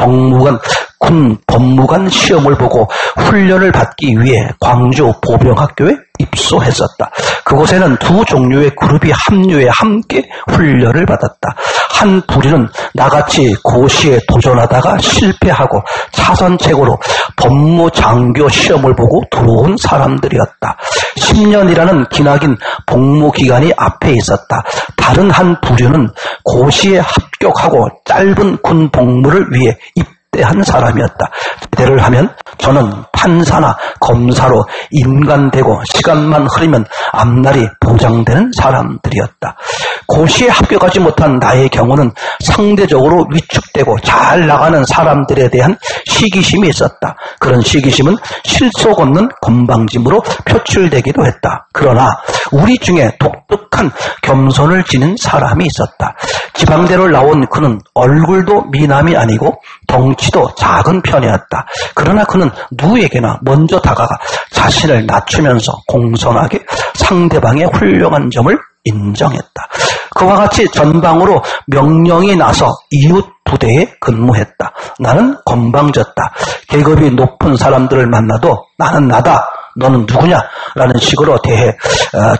법무관 시험을 보고 훈련을 받기 위해 광주 보병학교에 입소했었다. 그곳에는 두 종류의 그룹이 합류해 함께 훈련을 받았다. 한 부류는 나같이 고시에 도전하다가 실패하고 차선책으로 법무장교 시험을 보고 들어온 사람들이었다. 10년이라는 기나긴 복무기간이 앞에 있었다. 다른 한 부류는 고시에 합격하고 짧은 군 복무를 위해 한 사람이었다. 제대를 하면 저는 판사나 검사로 인간되고 시간만 흐르면 앞날이 보장되는 사람들이었다. 고시에 합격하지 못한 나의 경우는 상대적으로 위축되고 잘 나가는 사람들에 대한 시기심이 있었다. 그런 시기심은 실속 없는 건방짐으로 표출되기도 했다. 그러나 우리 중에 독특한 겸손을 지닌 사람이 있었다. 지방대를 나온 그는 얼굴도 미남이 아니고 덩치도 작은 편이었다. 그러나 그는 누구에게나 먼저 다가가 자신을 낮추면서 공손하게 상대방의 훌륭한 점을 인정했다. 그와 같이 전방으로 명령이 나서 이웃 부대에 근무했다. 나는 건방졌다. 계급이 높은 사람들을 만나도 나는 나다. 너는 누구냐? 라는 식으로 대해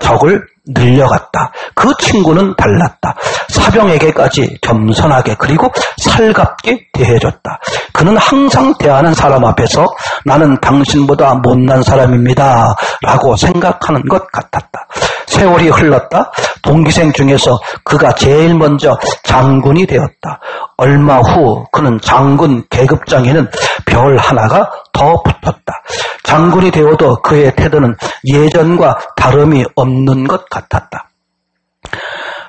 적을 늘려갔다. 그 친구는 달랐다. 사병에게까지 겸손하게 그리고 살갑게 대해줬다. 그는 항상 대하는 사람 앞에서 나는 당신보다 못난 사람입니다. 라고 생각하는 것 같았다. 세월이 흘렀다. 동기생 중에서 그가 제일 먼저 장군이 되었다. 얼마 후 그는 장군 계급장에는 별 하나가 더 붙었다. 장군이 되어도 그의 태도는 예전과 다름이 없는 것 같았다.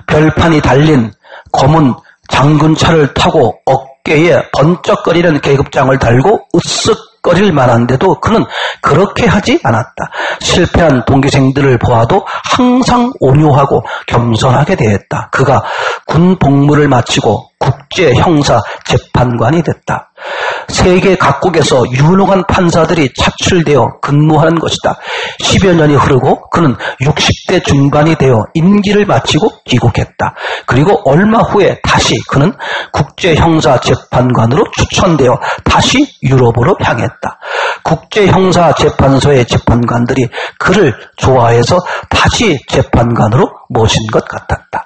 별판이 달린 검은 장군차를 타고 어깨에 번쩍거리는 계급장을 달고 으쓱거릴 만한데도 그는 그렇게 하지 않았다. 실패한 동기생들을 보아도 항상 온유하고 겸손하게 대했다. 그가 군 복무를 마치고 국제형사재판관이 됐다. 세계 각국에서 유능한 판사들이 차출되어 근무하는 것이다. 10여 년이 흐르고 그는 60대 중반이 되어 임기를 마치고 귀국했다. 그리고 얼마 후에 다시 그는 국제형사재판관으로 추천되어 다시 유럽으로 향했다. 국제형사재판소의 재판관들이 그를 좋아해서 다시 재판관으로 모신 것 같았다.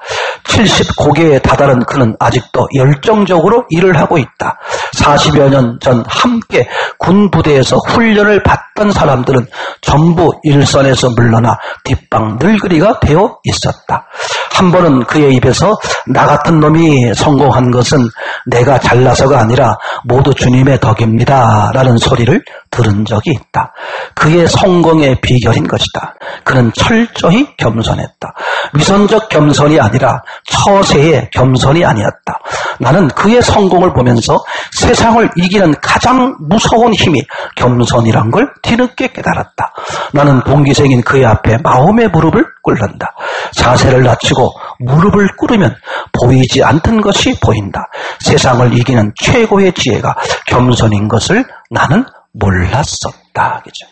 70고개에 다다른 그는 아직도 열정적으로 일을 하고 있다. 40여 년 전 함께 군 부대에서 훈련을 받던 사람들은 전부 일선에서 물러나 뒷방 늙은이가 되어 있었다. 한 번은 그의 입에서 나 같은 놈이 성공한 것은 내가 잘나서가 아니라 모두 주님의 덕입니다 라는 소리를 들은 적이 있다. 그의 성공의 비결인 것이다. 그는 철저히 겸손했다. 위선적 겸손이 아니라 처세의 겸손이 아니었다. 나는 그의 성공을 보면서 세상을 이기는 가장 무서운 힘이 겸손이란 걸 뒤늦게 깨달았다. 나는 동기생인 그의 앞에 마음의 무릎을 꿇는다. 자세를 낮추고 무릎을 꿇으면 보이지 않던 것이 보인다. 세상을 이기는 최고의 지혜가 겸손인 것을 나는 몰랐었다. 그죠?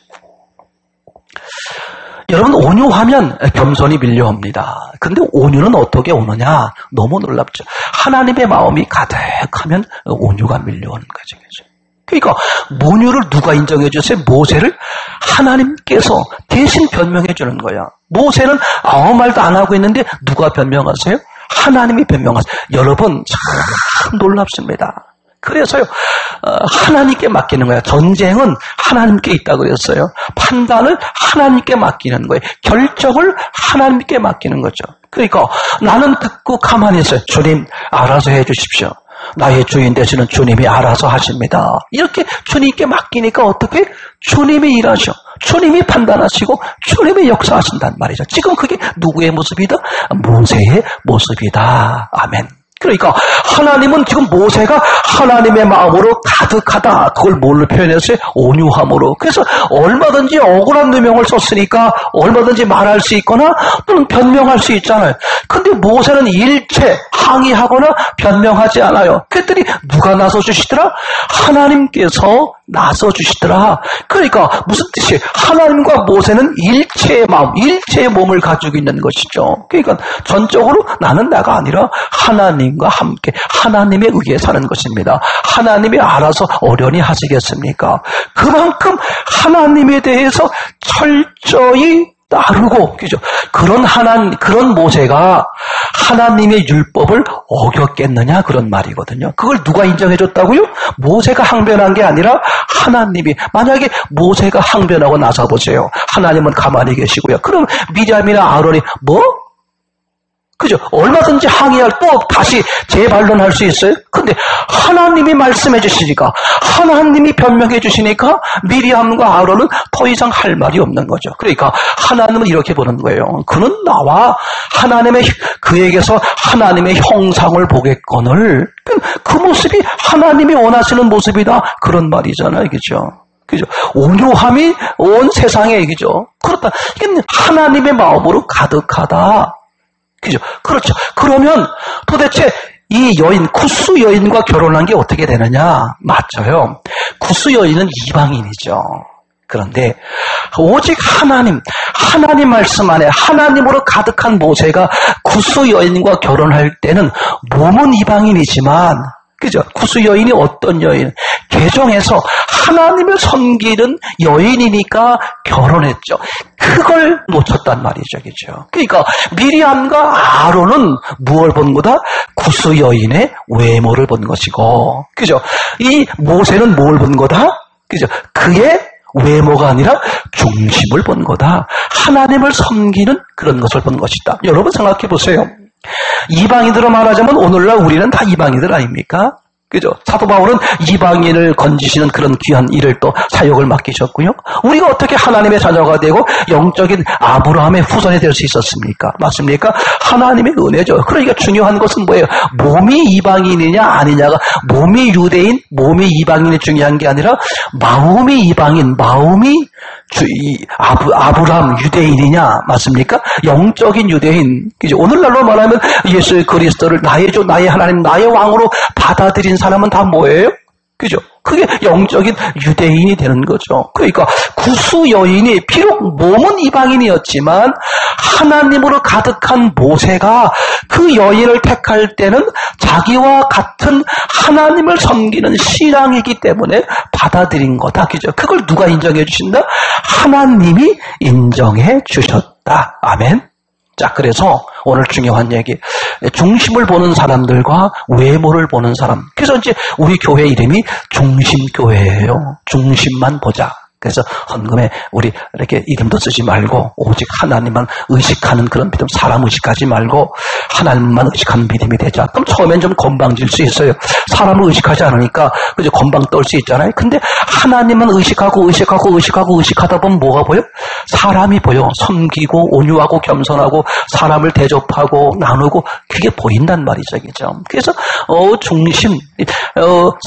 여러분, 온유하면 겸손이 밀려옵니다. 근데 온유는 어떻게 오느냐? 너무 놀랍죠. 하나님의 마음이 가득하면 온유가 밀려오는 거죠. 그죠? 그러니까 온유를 누가 인정해 주세요? 모세를 하나님께서 대신 변명해 주는 거야. 모세는 아무 말도 안 하고 있는데 누가 변명하세요? 하나님이 변명하세요. 여러분, 참 놀랍습니다. 그래서요, 하나님께 맡기는 거야. 전쟁은 하나님께 있다고 그랬어요. 판단을 하나님께 맡기는 거예요. 결정을 하나님께 맡기는 거죠. 그러니까 나는 듣고 가만히 있어요. 주님, 알아서 해 주십시오. 나의 주인 되시는 주님이 알아서 하십니다. 이렇게 주님께 맡기니까 어떻게? 주님이 일하셔. 주님이 판단하시고 주님이 역사하신단 말이죠. 지금 그게 누구의 모습이다? 모세의 모습이다. 아멘. 그러니까 하나님은 지금 모세가 하나님의 마음으로 가득하다. 그걸 뭘로 표현했어요? 온유함으로. 그래서 얼마든지 억울한 누명을 썼으니까 얼마든지 말할 수 있거나 또는 변명할 수 있잖아요. 근데 모세는 일체 항의하거나 변명하지 않아요. 그랬더니 누가 나서주시더라? 하나님께서 나서주시더라. 그러니까 무슨 뜻이에요? 하나님과 모세는 일체의 마음, 일체의 몸을 가지고 있는 것이죠. 그러니까 전적으로 나는 나가 아니라 하나님과 함께 하나님에 의해 사는 것입니다. 하나님이 알아서 어련히 하시겠습니까? 그만큼 하나님에 대해서 철저히 따르고, 그죠? 그런 모세가 하나님의 율법을 어겼겠느냐? 그런 말이거든요. 그걸 누가 인정해줬다고요? 모세가 항변한 게 아니라 하나님이. 만약에 모세가 항변하고 나서보세요. 하나님은 가만히 계시고요. 그럼 미리암이나 아론이 그죠? 얼마든지 항의할 또 다시 재반론할 수 있어요? 근데 하나님이 말씀해 주시니까, 하나님이 변명해 주시니까 미리암과 아론은 더 이상 할 말이 없는 거죠. 그러니까 하나님은 이렇게 보는 거예요. 그는 나와 그에게서 하나님의 형상을 보겠거늘. 그 모습이 하나님이 원하시는 모습이다. 그런 말이잖아요. 그죠? 그죠? 온유함이 온 세상의 얘기죠. 그렇다. 이게 하나님의 마음으로 가득하다. 그죠? 그렇죠. 그러면 도대체 이 여인, 쿠스 여인과 결혼한 게 어떻게 되느냐? 맞죠. 쿠스 여인은 이방인이죠. 그런데 오직 하나님 말씀 안에 하나님으로 가득한 모세가 쿠스 여인과 결혼할 때는 몸은 이방인이지만, 그죠? 쿠스 여인이 어떤 여인? 개종해서 하나님을 섬기는 여인이니까 결혼했죠. 그걸 놓쳤단 말이죠. 그죠? 그러니까 미리암과 아론은 무엇을 본 거다? 쿠스 여인의 외모를 본 것이고, 그죠? 이 모세는 뭘 본 거다? 그죠? 그의 외모가 아니라 중심을 본 거다. 하나님을 섬기는 그런 것을 본 것이다. 여러분 생각해 보세요. 이방인으로 말하자면 오늘날 우리는 다 이방인들 아닙니까? 그죠? 사도 바울은 이방인을 건지시는 그런 귀한 일을 또 사역을 맡기셨고요. 우리가 어떻게 하나님의 자녀가 되고 영적인 아브라함의 후손이 될 수 있었습니까? 맞습니까? 하나님의 은혜죠. 그러니까 중요한 것은 뭐예요? 몸이 이방인이냐 아니냐가, 몸이 유대인, 몸이 이방인이 중요한 게 아니라 마음이 이방인, 마음이 아브라함 유대인이냐, 맞습니까? 영적인 유대인. 그죠? 오늘날로 말하면 예수 그리스도를 나의 주, 나의 하나님, 나의 왕으로 받아들인 사람은 다 뭐예요? 그죠? 그게 영적인 유대인이 되는 거죠. 그러니까 구수 여인이 비록 몸은 이방인이었지만 하나님으로 가득한 모세가 그 여인을 택할 때는 자기와 같은 하나님을 섬기는 신앙이기 때문에 받아들인 거다. 그죠? 그걸 누가 인정해 주신다? 하나님이 인정해 주셨다. 아멘. 자, 그래서 오늘 중요한 얘기. 중심을 보는 사람들과 외모를 보는 사람. 그래서 이제 우리 교회 이름이 중심교회예요. 중심만 보자. 그래서 헌금에 우리 이렇게 이름도 쓰지 말고 오직 하나님만 의식하는 그런 믿음, 사람 의식하지 말고 하나님만 의식하는 믿음이 되자. 그럼 처음엔 좀 건방질 수 있어요. 사람을 의식하지 않으니까 그저 건방 떨 수 있잖아요. 근데 하나님만 의식하다 보면 뭐가 보여? 사람이 보여. 섬기고 온유하고 겸손하고 사람을 대접하고 나누고 그게 보인단 말이죠. 그죠? 그래서 중심,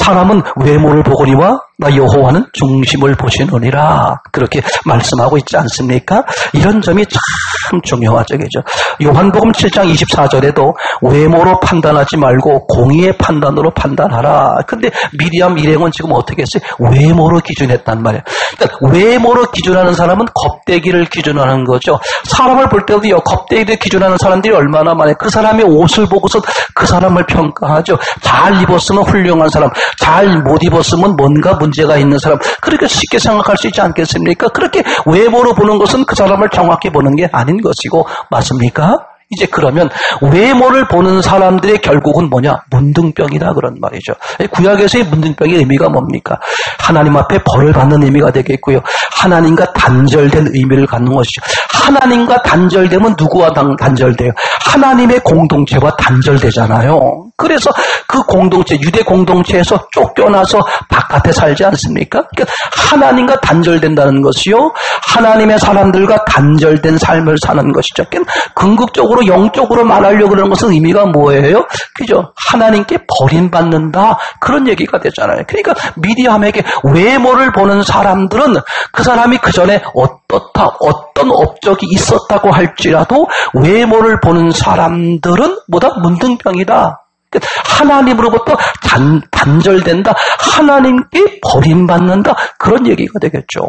사람은 외모를 보거니와 나 여호와는 중심을 보시느니라 그렇게 말씀하고 있지 않습니까? 이런 점이 참 중요하죠. 그죠? 요한복음 7장 24절에도 외모로 판단하지 말고 공의의 판단으로 판단하라. 근데 미리암 일행은 지금 어떻게 했어요? 외모로 기준했단 말이에요. 그러니까 외모로 기준하는 사람은 겁대기를 기준하는 거죠. 사람을 볼 때도요, 겁대기를 기준하는 사람들이 얼마나 많아요. 그 사람의 옷을 보고서 그 사람을 평가하죠. 잘 입었으면 훌륭한 사람, 잘 못 입었으면 뭔가 문제가 있는 사람, 그렇게 쉽게 생각할 수 있지 않겠습니까? 그렇게 외모로 보는 것은 그 사람을 정확히 보는 게 아닌 것이고, 맞습니까? 이제 그러면 외모를 보는 사람들의 결국은 뭐냐? 문둥병이다 그런 말이죠. 구약에서의 문둥병의 의미가 뭡니까? 하나님 앞에 벌을 받는 의미가 되겠고요. 하나님과 단절된 의미를 갖는 것이죠. 하나님과 단절되면 누구와 단절돼요? 하나님의 공동체와 단절되잖아요. 그래서 그 공동체, 유대 공동체에서 쫓겨나서 바깥에 살지 않습니까? 그러니까 하나님과 단절된다는 것이요, 하나님의 사람들과 단절된 삶을 사는 것이죠. 그러니까 궁극적으로 영적으로 말하려고 그러는 것은 의미가 뭐예요? 그죠? 하나님께 버림받는다 그런 얘기가 되잖아요. 그러니까 미디암에게 외모를 보는 사람들은 그 사람이 그 전에 어떻다, 어떤 업적이 있었다고 할지라도 외모를 보는 사람들은 뭐다? 문둥병이다. 하나님으로부터 단절된다. 하나님께 버림받는다. 그런 얘기가 되겠죠.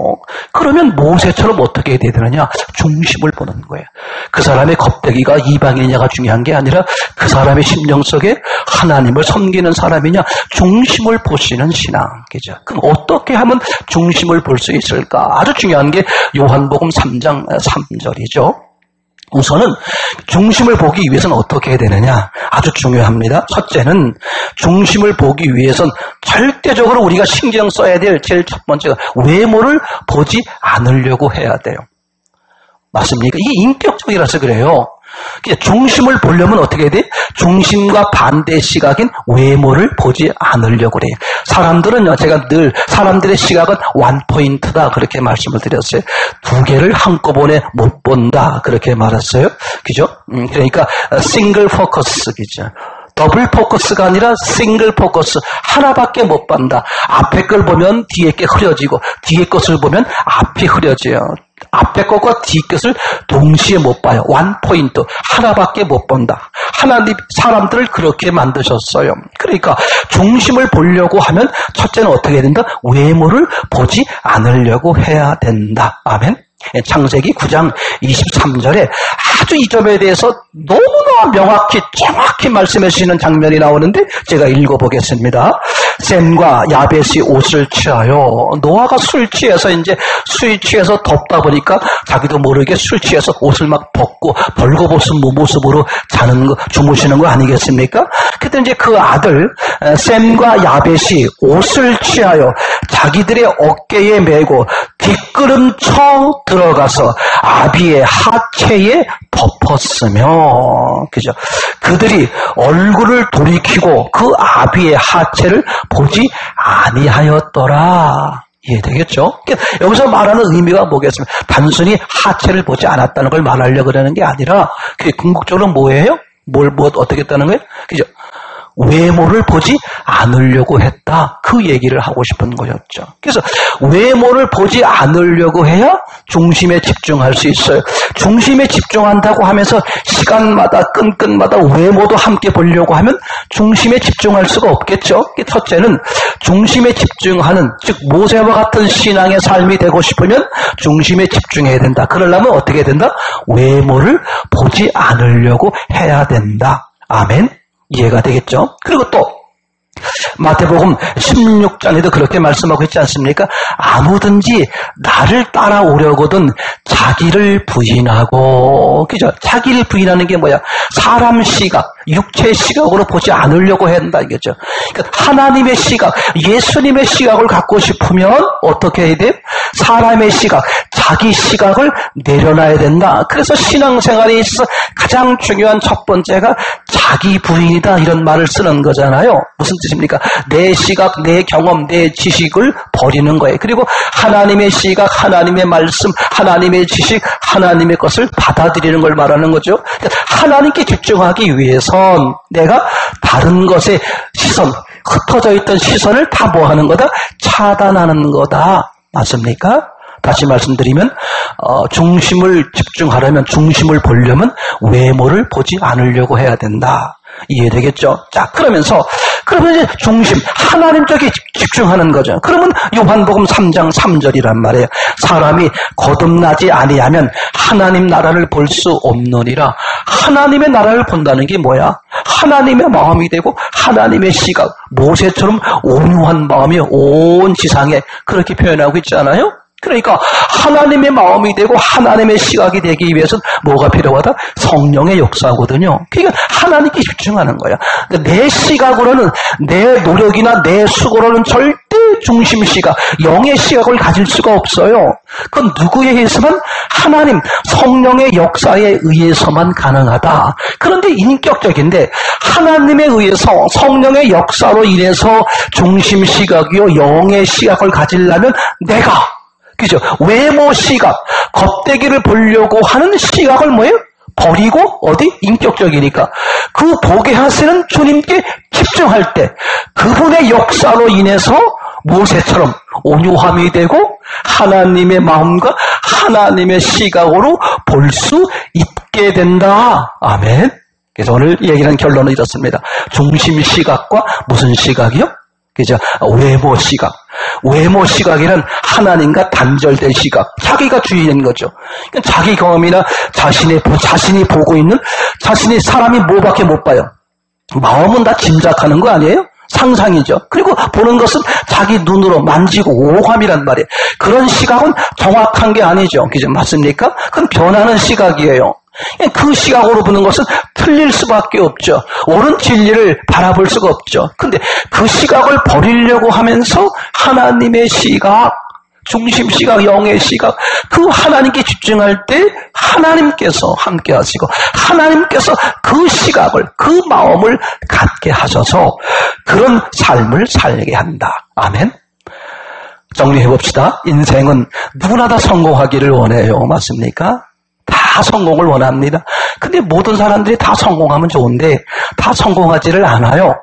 그러면 모세처럼 어떻게 해야 되느냐? 중심을 보는 거예요. 그 사람의 겁대기가 이방인이냐가 중요한 게 아니라 그 사람의 심령 속에 하나님을 섬기는 사람이냐, 중심을 보시는 신앙. 그죠? 그럼 어떻게 하면 중심을 볼 수 있을까? 아주 중요한 게 요한복음 3장 3절이죠. 우선은 중심을 보기 위해서는 어떻게 해야 되느냐? 아주 중요합니다. 첫째는 중심을 보기 위해서는 절대적으로 우리가 신경 써야 될 제일 첫 번째가 외모를 보지 않으려고 해야 돼요. 맞습니까? 이게 인격적이라서 그래요. 중심을 보려면 어떻게 해야 돼? 중심과 반대 시각인 외모를 보지 않으려고 그래요. 사람들은요, 제가 늘 사람들의 시각은 원포인트다 그렇게 말씀을 드렸어요. 두 개를 한꺼번에 못 본다 그렇게 말했어요. 그죠? 그러니까 싱글 포커스, 그죠? 더블 포커스가 아니라 싱글 포커스, 하나밖에 못 본다. 앞에 걸 보면 뒤에 게 흐려지고 뒤에 것을 보면 앞이 흐려져요. 앞에 것과 뒤 것을 동시에 못 봐요. 원 포인트, 하나밖에 못 본다. 하나님 사람들을 그렇게 만드셨어요. 그러니까 중심을 보려고 하면 첫째는 어떻게 해야 된다? 외모를 보지 않으려고 해야 된다. 아멘. 창세기 9장 23절에 아주 이 점에 대해서 너무나 명확히 정확히 말씀해 주시는 장면이 나오는데 제가 읽어보겠습니다. 셈과 야벳이 옷을 취하여, 노아가 술 취해서 이제 술이 취해서 덥다 보니까 자기도 모르게 술 취해서 옷을 막 벗고 벌거벗은 모습으로 자는 거, 주무시는 거 아니겠습니까? 그때 이제 그 아들 셈과 야벳이 옷을 취하여 자기들의 어깨에 메고 뒷걸음쳐 들어가서 아비의 하체에 덮었으며, 그죠? 그들이 얼굴을 돌이키고 그 아비의 하체를 보지 아니하였더라. 이해되겠죠? 여기서 말하는 의미가 뭐겠습니까? 단순히 하체를 보지 않았다는 걸 말하려고 그러는 게 아니라, 그게 궁극적으로 뭐예요? 어떻게 했다는 거예요? 그죠? 외모를 보지 않으려고 했다. 그 얘기를 하고 싶은 거였죠. 그래서 외모를 보지 않으려고 해야 중심에 집중할 수 있어요. 중심에 집중한다고 하면서 시간마다 끈끈마다 외모도 함께 보려고 하면 중심에 집중할 수가 없겠죠. 첫째는 중심에 집중하는, 즉 모세와 같은 신앙의 삶이 되고 싶으면 중심에 집중해야 된다. 그러려면 어떻게 해야 된다? 외모를 보지 않으려고 해야 된다. 아멘. 이해가 되겠죠? 그리고 또 마태복음 16장에도 그렇게 말씀하고 있지 않습니까? 아무든지 나를 따라오려거든 자기를 부인하고, 그죠? 자기를 부인하는 게 뭐야? 사람 시각, 육체 시각으로 보지 않으려고 한다 이거죠. 그러니까 하나님의 시각, 예수님의 시각을 갖고 싶으면 어떻게 해야 돼요? 사람의 시각, 자기 시각을 내려놔야 된다. 그래서 신앙생활에 있어서 가장 중요한 첫 번째가 자기 부인이다, 이런 말을 쓰는 거잖아요. 무슨 뜻입니까? 내 시각, 내 경험, 내 지식을 버리는 거예요. 그리고 하나님의 시각, 하나님의 말씀, 하나님의 지식, 하나님의 것을 받아들이는 걸 말하는 거죠. 그러니까 하나님께 집중하기 위해선 내가 다른 것에 시선, 흩어져 있던 시선을 다 뭐 하는 거다? 차단하는 거다. 맞습니까? 다시 말씀드리면 중심을 집중하려면, 중심을 보려면 외모를 보지 않으려고 해야 된다. 이해되겠죠? 자, 그러면 이제 중심, 하나님 쪽에 집중하는 거죠. 그러면 요한복음 3장 3절이란 말이에요. 사람이 거듭나지 아니하면 하나님 나라를 볼 수 없느니라. 하나님의 나라를 본다는 게 뭐야? 하나님의 마음이 되고 하나님의 시각, 모세처럼 온유한 마음이 온 지상에, 그렇게 표현하고 있잖아요. 그러니까 하나님의 마음이 되고 하나님의 시각이 되기 위해서는 뭐가 필요하다? 성령의 역사거든요. 그러니까 하나님께 집중하는 거야. 그러니까 내 시각으로는, 내 노력이나 내 수고로는 절대 중심 시각, 영의 시각을 가질 수가 없어요. 그건 누구에 의해서만? 하나님, 성령의 역사에 의해서만 가능하다. 그런데 인격적인데 하나님에 의해서, 성령의 역사로 인해서 중심 시각이요 영의 시각을 가지려면 내가, 그죠? 외모 시각, 겉대기를 보려고 하는 시각을 뭐예요? 버리고 어디? 인격적이니까. 그 보게 하시는 주님께 집중할 때 그분의 역사로 인해서 모세처럼 온유함이 되고 하나님의 마음과 하나님의 시각으로 볼 수 있게 된다. 아멘. 그래서 오늘 얘기하는 결론은 이렇습니다. 중심 시각과 무슨 시각이요? 그죠? 외모 시각. 외모 시각에는 하나님과 단절된 시각, 자기가 주인인 거죠. 그러니까 자기 경험이나 자신이 보고 있는, 자신이 사람이 뭐밖에 못 봐요. 마음은 다 짐작하는 거 아니에요? 상상이죠. 그리고 보는 것은 자기 눈으로 만지고 오감이란 말이에요. 그런 시각은 정확한 게 아니죠. 그죠? 맞습니까? 그건 변하는 시각이에요. 그 시각으로 보는 것은 틀릴 수밖에 없죠. 옳은 진리를 바라볼 수가 없죠. 근데 그 시각을 버리려고 하면서 하나님의 시각, 중심 시각, 영의 시각, 그 하나님께 집중할 때 하나님께서 함께 하시고 하나님께서 그 시각을, 그 마음을 갖게 하셔서 그런 삶을 살게 한다. 아멘. 정리해봅시다. 인생은 누구나 다 성공하기를 원해요. 맞습니까? 다 성공을 원합니다. 근데 모든 사람들이 다 성공하면 좋은데 다 성공하지를 않아요.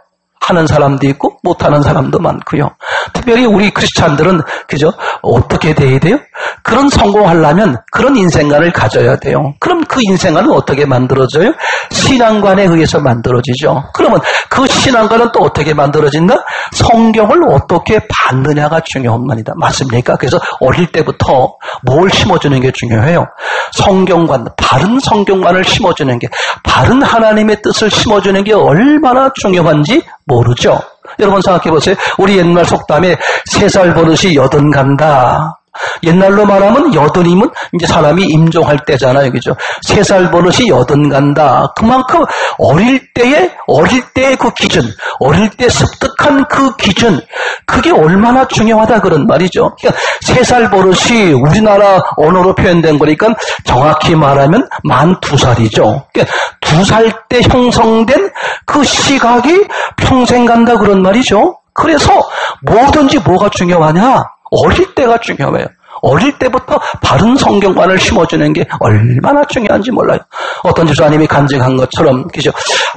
하는 사람도 있고 못하는 사람도 많고요. 특별히 우리 크리스찬들은 그죠? 어떻게 돼야 돼요? 그런 성공하려면 그런 인생관을 가져야 돼요. 그럼 그 인생관은 어떻게 만들어져요? 신앙관에 의해서 만들어지죠. 그러면 그 신앙관은 또 어떻게 만들어진다? 성경을 어떻게 받느냐가 중요합니다. 맞습니까? 그래서 어릴 때부터 뭘 심어주는 게 중요해요? 성경관, 바른 성경관을 심어주는 게, 바른 하나님의 뜻을 심어주는 게 얼마나 중요한지 모르죠. 여러분 생각해 보세요. 우리 옛날 속담에 3살 버릇이 80 간다. 옛날로 말하면 80이면 이제 사람이 임종할 때잖아요. 그죠? 3살 버릇이 80 간다. 그만큼 어릴 때의 그 기준, 어릴 때 습득한 그 기준, 그게 얼마나 중요하다 그런 말이죠. 그러니까 3살 버릇이 우리나라 언어로 표현된 거니까 정확히 말하면 만 2살이죠. 그러니까 2살 때 형성된 그 시각이 평생 간다 그런 말이죠. 그래서 뭐든지 뭐가 중요하냐? 어릴 때가 중요해요. 어릴 때부터 바른 성경관을 심어주는 게 얼마나 중요한지 몰라요. 어떤 집사님이 간증한 것처럼, 그죠?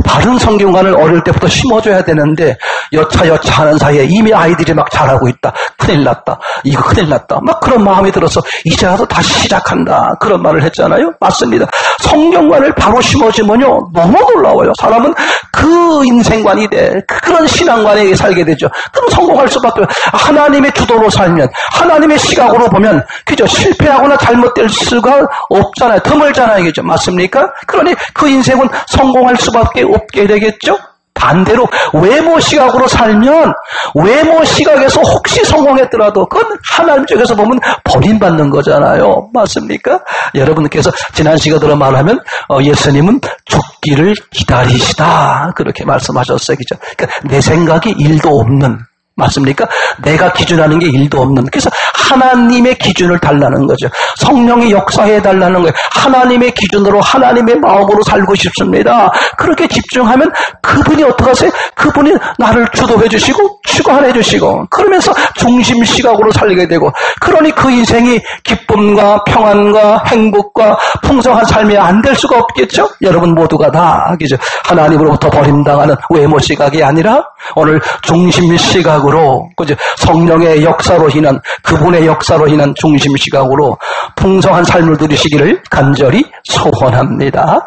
바른 성경관을 어릴 때부터 심어줘야 되는데, 여차 하는 사이에 이미 아이들이 막 자라고 있다. 큰일 났다. 이거 큰일 났다. 막 그런 마음이 들어서 이제 와서 다시 시작한다. 그런 말을 했잖아요. 맞습니다. 성경관을 바로 심어주면요, 너무 놀라워요. 사람은 그 인생관이 돼. 그런 신앙관에 살게 되죠. 그럼 성공할 수밖에 없어요. 하나님의 주도로 살면, 하나님의 시각으로 보면, 그죠? 실패하거나 잘못될 수가 없잖아요. 드물잖아요. 그죠? 맞습니까? 그러니 그 인생은 성공할 수밖에 없게 되겠죠? 반대로 외모 시각으로 살면 외모 시각에서 혹시 성공했더라도 그건 하나님 쪽에서 보면 버림받는 거잖아요. 맞습니까? 여러분께서 지난 시간으로 말하면 예수님은 죽기를 기다리시다 그렇게 말씀하셨어요. 그죠? 그러니까 내 생각이 1도 없는, 맞습니까? 내가 기준하는 게 1도 없는. 그래서 하나님의 기준을 달라는 거죠. 성령이 역사해 달라는 거예요. 하나님의 기준으로 하나님의 마음으로 살고 싶습니다. 그렇게 집중하면 그분이 어떻게 하세요? 그분이 나를 주도해 주시고 주관해 주시고 그러면서 중심 시각으로 살게 되고, 그러니 그 인생이 기쁨과 평안과 행복과 풍성한 삶이 안 될 수가 없겠죠? 여러분 모두가 다 그죠? 하나님으로부터 버림당하는 외모 시각이 아니라 오늘 중심 시각으로, 그죠? 성령의 역사로 인한, 그분의 역사로 인한 중심 시각으로 풍성한 삶을 누리시기를 간절히 소원합니다.